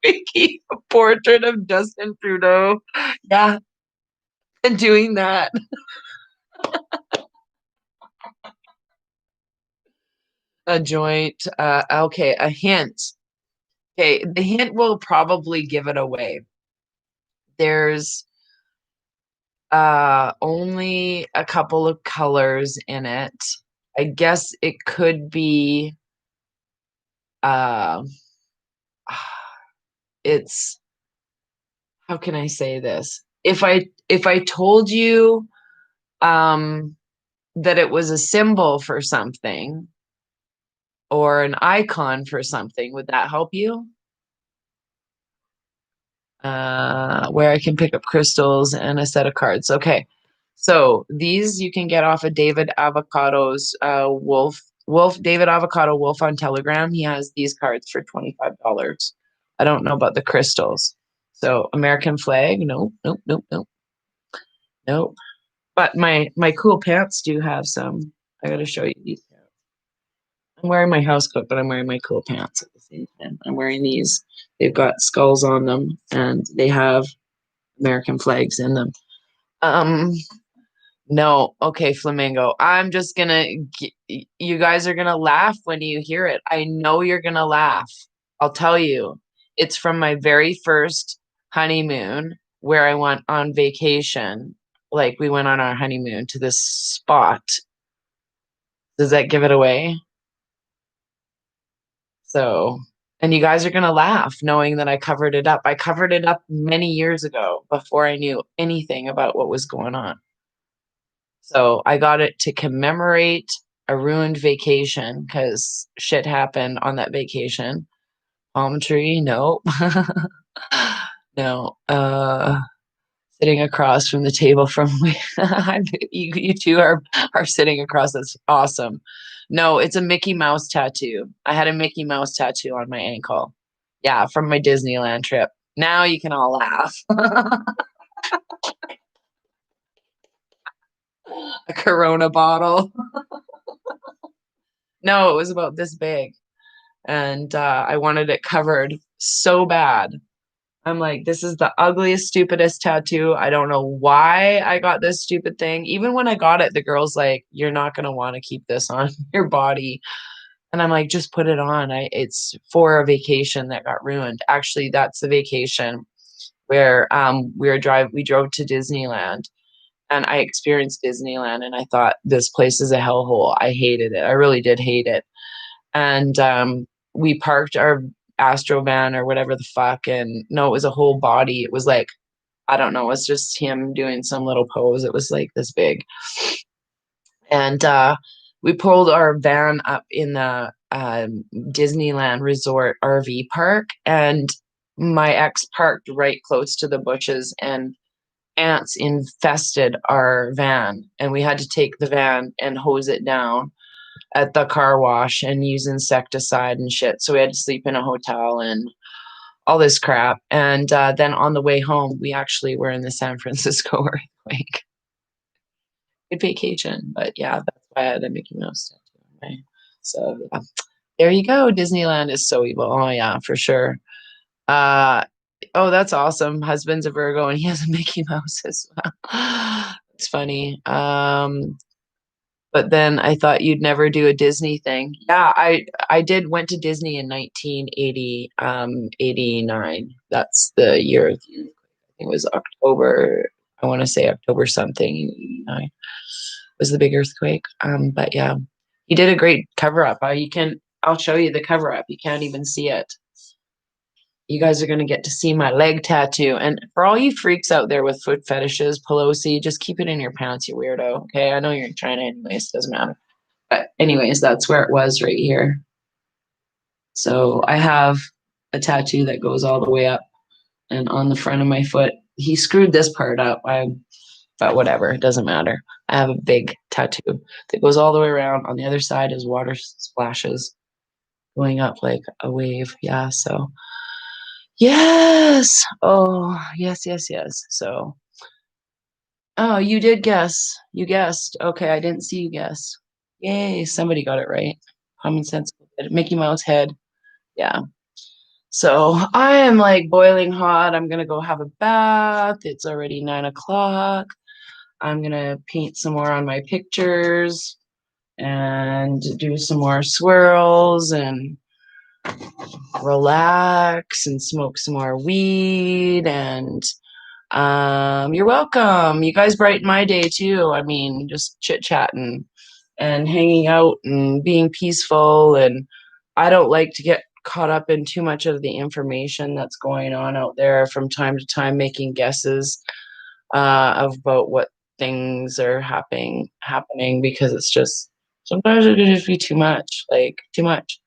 Making a portrait of Justin Trudeau. Yeah, and doing that. A joint. Okay, a hint. Okay, the hint will probably give it away. There's only a couple of colors in it. I guess it could be uh it's how can I say this? If I told you um that it was a symbol for something or an icon for something, would that help you? Where I can pick up crystals and a set of cards. Okay. So these you can get off of David Avocado's Wolf David Avocado Wolf on Telegram. He has these cards for $25. I don't know about the crystals. So American flag, nope, nope, nope, nope, nope. But my cool pants do have some. I gotta show you these pants. I'm wearing my house coat, but I'm wearing my cool pants at the same time. I'm wearing these. They've got skulls on them and they have American flags in them. Um, no, okay, Flamingo. I'm just gonna, you guys are gonna laugh when you hear it. I know you're gonna laugh. I'll tell you, it's from my very first honeymoon where I went on vacation. Like we went on our honeymoon to this spot. Does that give it away? So, and you guys are gonna laugh knowing that I covered it up. I covered it up many years ago before I knew anything about what was going on. So I got it to commemorate a ruined vacation because shit happened on that vacation. Palm tree, no. No. Sitting across from the table from you two are sitting across. That's awesome. No, it's a Mickey Mouse tattoo. I had a Mickey Mouse tattoo on my ankle. Yeah, from my Disneyland trip. Now you can all laugh. A Corona bottle. No, it was about this big. And I wanted it covered so bad. I'm like, this is the ugliest, stupidest tattoo. I don't know why I got this stupid thing. Even when I got it, the girl's like, you're not gonna want to keep this on your body. And I'm like, just put it on. It's for a vacation that got ruined. Actually, that's the vacation where we drove to Disneyland and I experienced Disneyland and I thought this place is a hellhole. I hated it. I really did hate it. And we parked our Astro van or whatever the fuck, and no, it was a whole body. It was like, I don't know, it was just him doing some little pose. It was like this big. And we pulled our van up in the Disneyland Resort RV park, and my ex parked right close to the bushes, and ants infested our van, and we had to take the van and hose it down at the car wash and use insecticide and shit. So we had to sleep in a hotel and all this crap. And then on the way home, we actually were in the San Francisco earthquake. Good vacation, but yeah, that's why I had a Mickey Mouse tattoo on my. So yeah, there you go. Disneyland is so evil. Oh yeah, for sure. Uh, oh, that's awesome. Husband's a Virgo and he has a Mickey Mouse as well. It's funny. But then I thought you'd never do a Disney thing. Yeah, I did went to Disney in 1980 89. That's the year of the, I think it was October, I want to say October something 89 was the big earthquake. But yeah, he did a great cover up. I'll show you the cover up. You can't even see it. You guys are going to get to see my leg tattoo. And for all you freaks out there with foot fetishes, Pelosi, just keep it in your pants, you weirdo. Okay. I know you're in China anyways, doesn't matter. But, anyways, that's where it was right here. So I have a tattoo that goes all the way up and on the front of my foot. He screwed this part up. But whatever, it doesn't matter. I have a big tattoo that goes all the way around. On the other side is water splashes going up like a wave. Yeah. So yes. Oh, yes, yes, yes. So, oh, you did guess. You guessed. Okay, I didn't see you guess. Yay, somebody got it right. Common sense. Mickey Mouse head. Yeah. So I am like boiling hot. I'm gonna go have a bath. It's already 9 o'clock. I'm gonna paint some more on my pictures and do some more swirls and relax and smoke some more weed and you're welcome. You guys brighten my day too. I mean, just chit chatting and hanging out and being peaceful. And I don't like to get caught up in too much of the information that's going on out there from time to time, making guesses about what things are happening because it's just sometimes it can just be too much, like too much.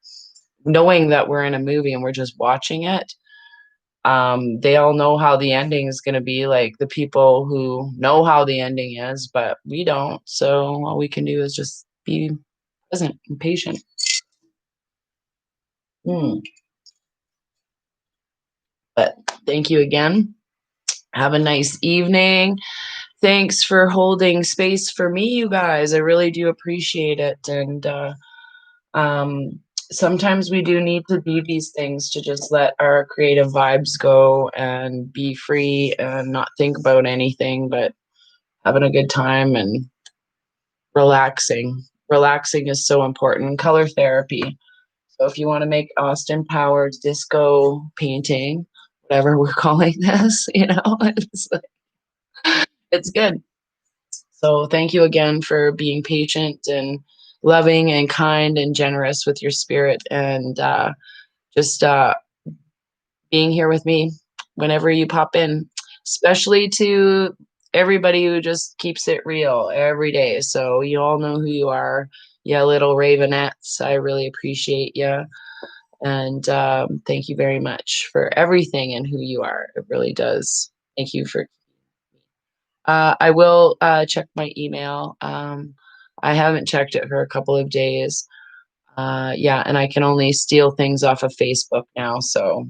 Knowing that we're in a movie and we're just watching it, they all know how the ending is going to be, like the people who know how the ending is, but we don't. So all we can do is just be present and patient. Hmm. But thank you again. Have a nice evening. Thanks for holding space for me, you guys. I really do appreciate it. And um, sometimes we do need to do these things to just let our creative vibes go and be free and not think about anything, but having a good time and relaxing. Relaxing is so important. Color therapy. So if you want to make Austin Powers disco painting, whatever we're calling this, it's good. So thank you again for being patient and loving and kind and generous with your spirit and just being here with me whenever you pop in, especially to everybody who just keeps it real every day. So you all know who you are. Yeah, little Ravenettes. I really appreciate you. And thank you very much for everything and who you are. It really does. Thank you for. I will check my email. I haven't checked it for a couple of days. Yeah, and I can only steal things off of Facebook now. So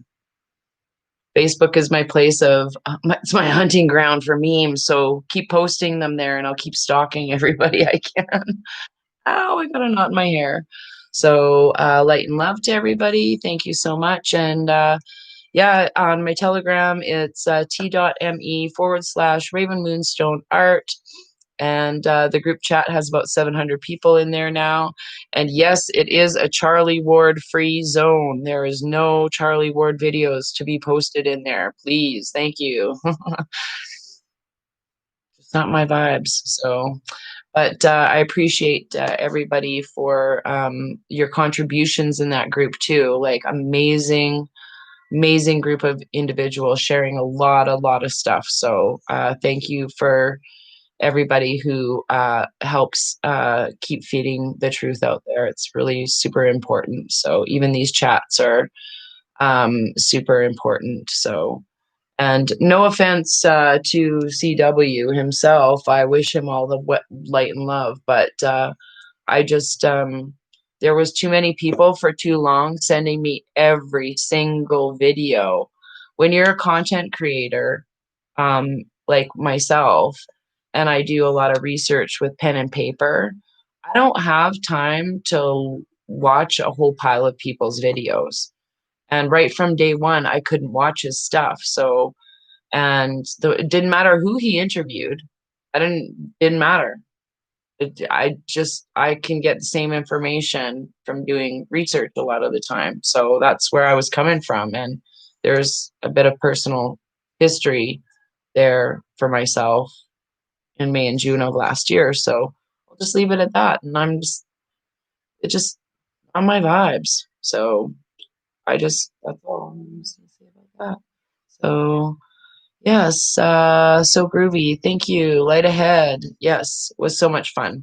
Facebook is my place of it's my hunting ground for memes. So keep posting them there, and I'll keep stalking everybody I can. Oh, I got a knot in my hair. So light and love to everybody. Thank you so much, and Yeah, on my Telegram, it's t.me/Raven Moonstone Art. And the group chat has about 700 people in there now. And yes, it is a Charlie Ward free zone. There is no Charlie Ward videos to be posted in there. Please, thank you. It's not my vibes. So, but I appreciate everybody for your contributions in that group too. Like amazing, amazing group of individuals sharing a lot of stuff. So thank you for everybody who helps keep feeding the truth out there. It's really super important. So even these chats are super important. So, and no offense to CW himself, I wish him all the light and love, but I just there was too many people for too long sending me every single video. When you're a content creator, like myself, and I do a lot of research with pen and paper, I don't have time to watch a whole pile of people's videos. And right from day one, I couldn't watch his stuff. So, it didn't matter who he interviewed. Didn't matter. I can get the same information from doing research a lot of the time. So that's where I was coming from. And there's a bit of personal history there for myself in May and June of last year. So I'll just leave it at that. And it's just on my vibes. So that's all I'm just gonna say about that. So yes, so groovy. Thank you. Light ahead. Yes, it was so much fun.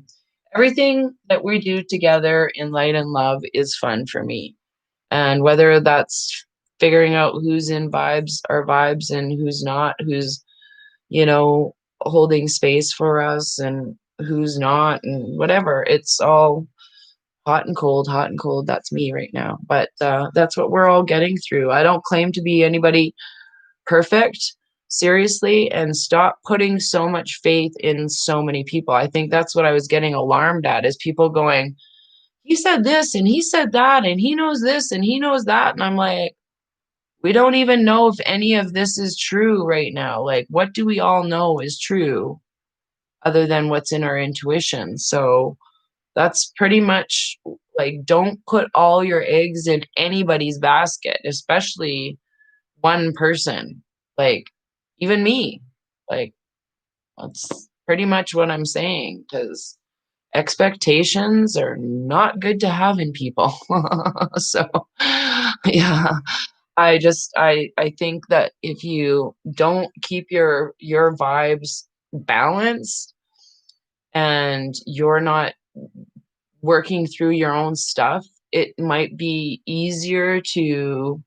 Everything that we do together in light and love is fun for me. And whether that's figuring out who's in our vibes and who's not, who's, you know, holding space for us and who's not, and whatever, it's all hot and cold, hot and cold. That's me right now. But that's what we're all getting through. I don't claim to be anybody perfect, seriously, and stop putting so much faith in so many people. I think that's what I was getting alarmed at, is people going, he said this and he said that and he knows this and he knows that. And I'm like, we don't even know if any of this is true right now. Like, what do we all know is true other than what's in our intuition? So that's pretty much like, don't put all your eggs in anybody's basket, especially one person. Like, even me. Like, that's pretty much what I'm saying, because expectations are not good to have in people. So, yeah, I think that if you don't keep your vibes balanced and you're not working through your own stuff, it might be easier to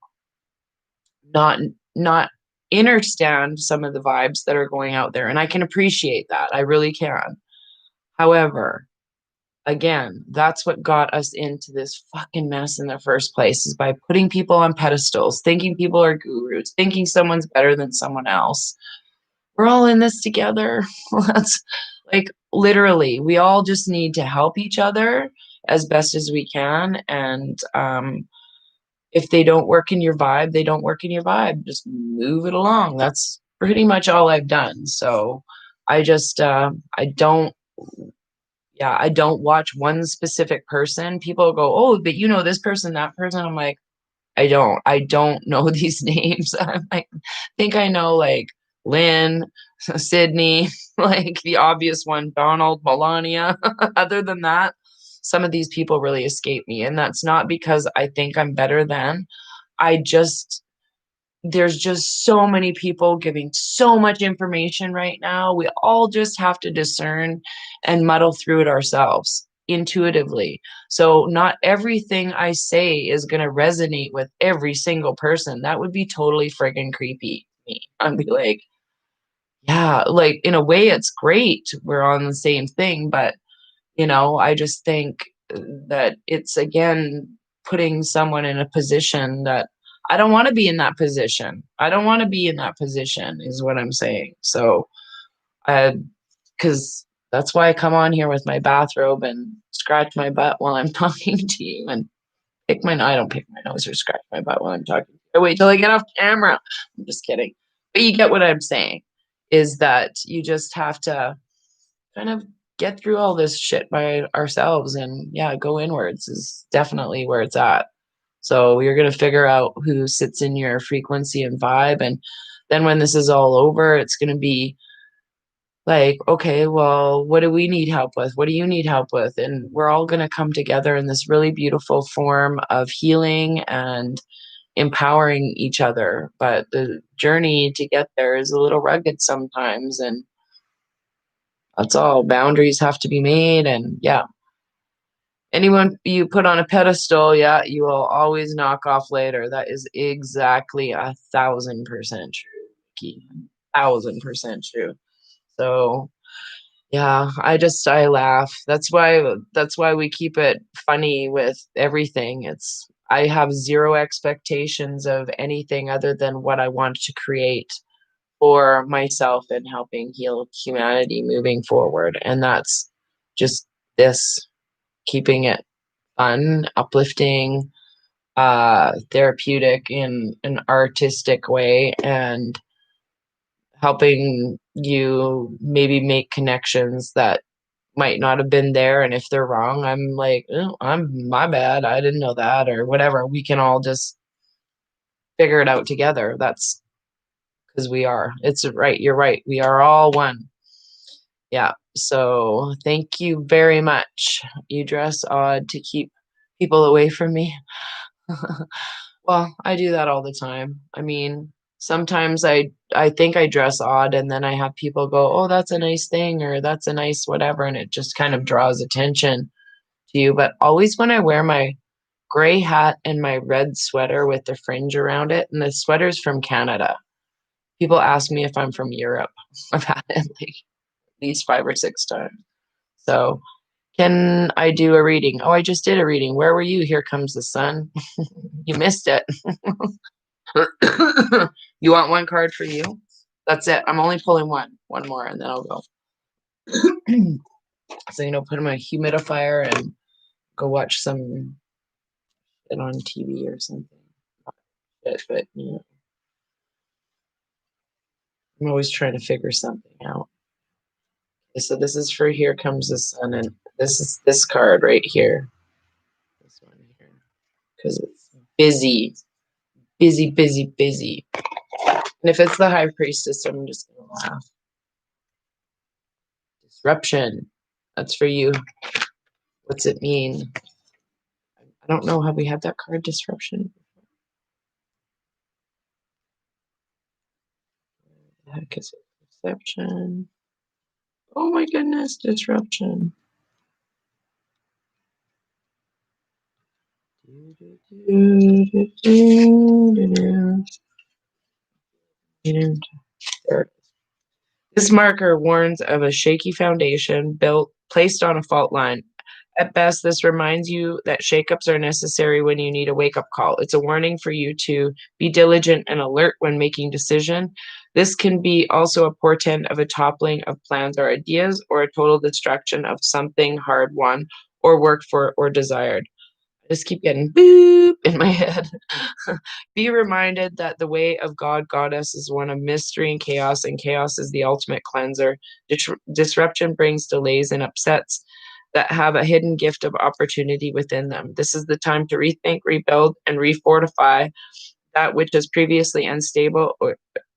not not understand some of the vibes that are going out there. And I can appreciate that. I really can. However, again, that's what got us into this fucking mess in the first place, is by putting people on pedestals, thinking people are gurus, thinking someone's better than someone else. We're all in this together. That's like, literally, we all just need to help each other as best as we can. And if they don't work in your vibe, they don't work in your vibe. Just move it along. That's pretty much all I've done. So I just, I don't, yeah, I don't watch one specific person. People go, oh, but you know this person, that person. I'm like, I don't know these names. I think I know like Lynn, Sydney, like the obvious one, Donald, Melania. Other than that, some of these people really escape me. And that's not because I think I'm better than. I just, there's just so many people giving so much information right now. We all just have to discern and muddle through it ourselves intuitively. So not everything I say is going to resonate with every single person. That would be totally friggin' creepy to me. I'd be like, yeah, like in a way it's great. We're on the same thing, but I just think that it's, again, putting someone in a position that I don't want to be in that position. I don't want to be in that position is what I'm saying. So, because that's why I come on here with my bathrobe and scratch my butt while I'm talking to you, and I don't pick my nose or scratch my butt while I'm talking to you. wait till I get off camera. I'm just kidding. But you get what I'm saying, is that you just have to kind of get through all this shit by ourselves, and yeah, go inwards is definitely where it's at. So you're going to figure out who sits in your frequency and vibe. And then when this is all over, it's going to be like, okay, well, what do we need help with? What do you need help with? And we're all going to come together in this really beautiful form of healing and empowering each other. But the journey to get there is a little rugged sometimes. And that's all. Boundaries have to be made. And yeah, anyone you put on a pedestal, yeah, you will always knock off later. That is exactly 1,000% true, Key. 1,000% true. So yeah, I laugh. That's why we keep it funny with everything. It's I have zero expectations of anything other than what I want to create for myself and helping heal humanity moving forward. And that's just this, keeping it fun, uplifting, therapeutic in an artistic way, and helping you maybe make connections that might not have been there. And if they're wrong, I'm like, oh, I'm my bad. I didn't know that, or whatever. We can all just figure it out together. That's because we are. It's right. You're right. We are all one. Yeah. So thank you very much. You dress odd to keep people away from me. Well, I do that all the time. I mean, sometimes I think I dress odd, and then I have people go, "Oh, that's a nice thing," or "That's a nice whatever," and it just kind of draws attention to you. But always when I wear my gray hat and my red sweater with the fringe around it, and the sweater's from Canada, people ask me if I'm from Europe. I've had it like at least 5 or 6 times. So, can I do a reading? Oh, I just did a reading. Where were you? Here comes the sun. You missed it. You want one card for you? That's it. I'm only pulling one more, and then I'll go. So, put in my humidifier and go watch some shit on TV or something. Not shit, but I'm always trying to figure something out. Okay, so this is for Here Comes the Sun, and this is this card right here. This one here, because it's busy, busy, busy, busy. And if it's the High Priestess, I'm just gonna laugh. Disruption. That's for you. What's it mean? I don't know. Have we had that card, disruption? The heck is it? Perception. Oh my goodness, disruption. This marker warns of a shaky foundation placed on a fault line. At best, this reminds you that shakeups are necessary when you need a wake-up call. It's a warning for you to be diligent and alert when making decision. This can be also a portent of a toppling of plans or ideas, or a total destruction of something hard won or worked for or desired. I just keep getting boop in my head. Be reminded that the way of God, Goddess is one of mystery and chaos is the ultimate cleanser. Disruption brings delays and upsets that have a hidden gift of opportunity within them. This is the time to rethink, rebuild, and refortify that which is previously unstable,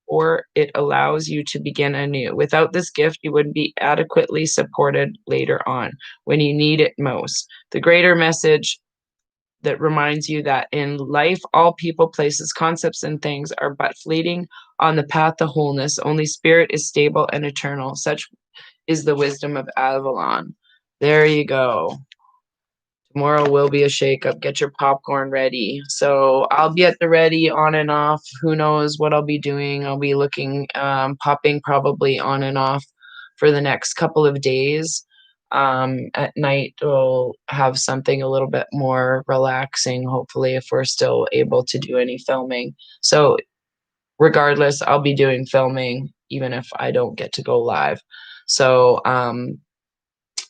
or it allows you to begin anew. Without this gift, you wouldn't be adequately supported later on when you need it most. The greater message that reminds you that in life, all people, places, concepts, and things are but fleeting on the path to wholeness. Only spirit is stable and eternal. Such is the wisdom of Avalon. There you go. Tomorrow will be a shakeup. Get your popcorn ready. So I'll be at the ready on and off. Who knows what I'll be doing? I'll be looking, popping probably on and off for the next couple of days. At night, we'll have something a little bit more relaxing, hopefully, if we're still able to do any filming. So regardless, I'll be doing filming even if I don't get to go live. So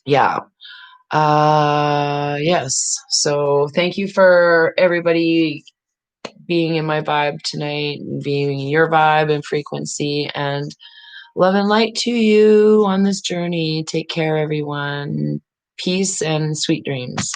yeah. Yes. So thank you for everybody being in my vibe tonight and being in your vibe and frequency. And love and light to you on this journey. Take care, everyone. Peace and sweet dreams.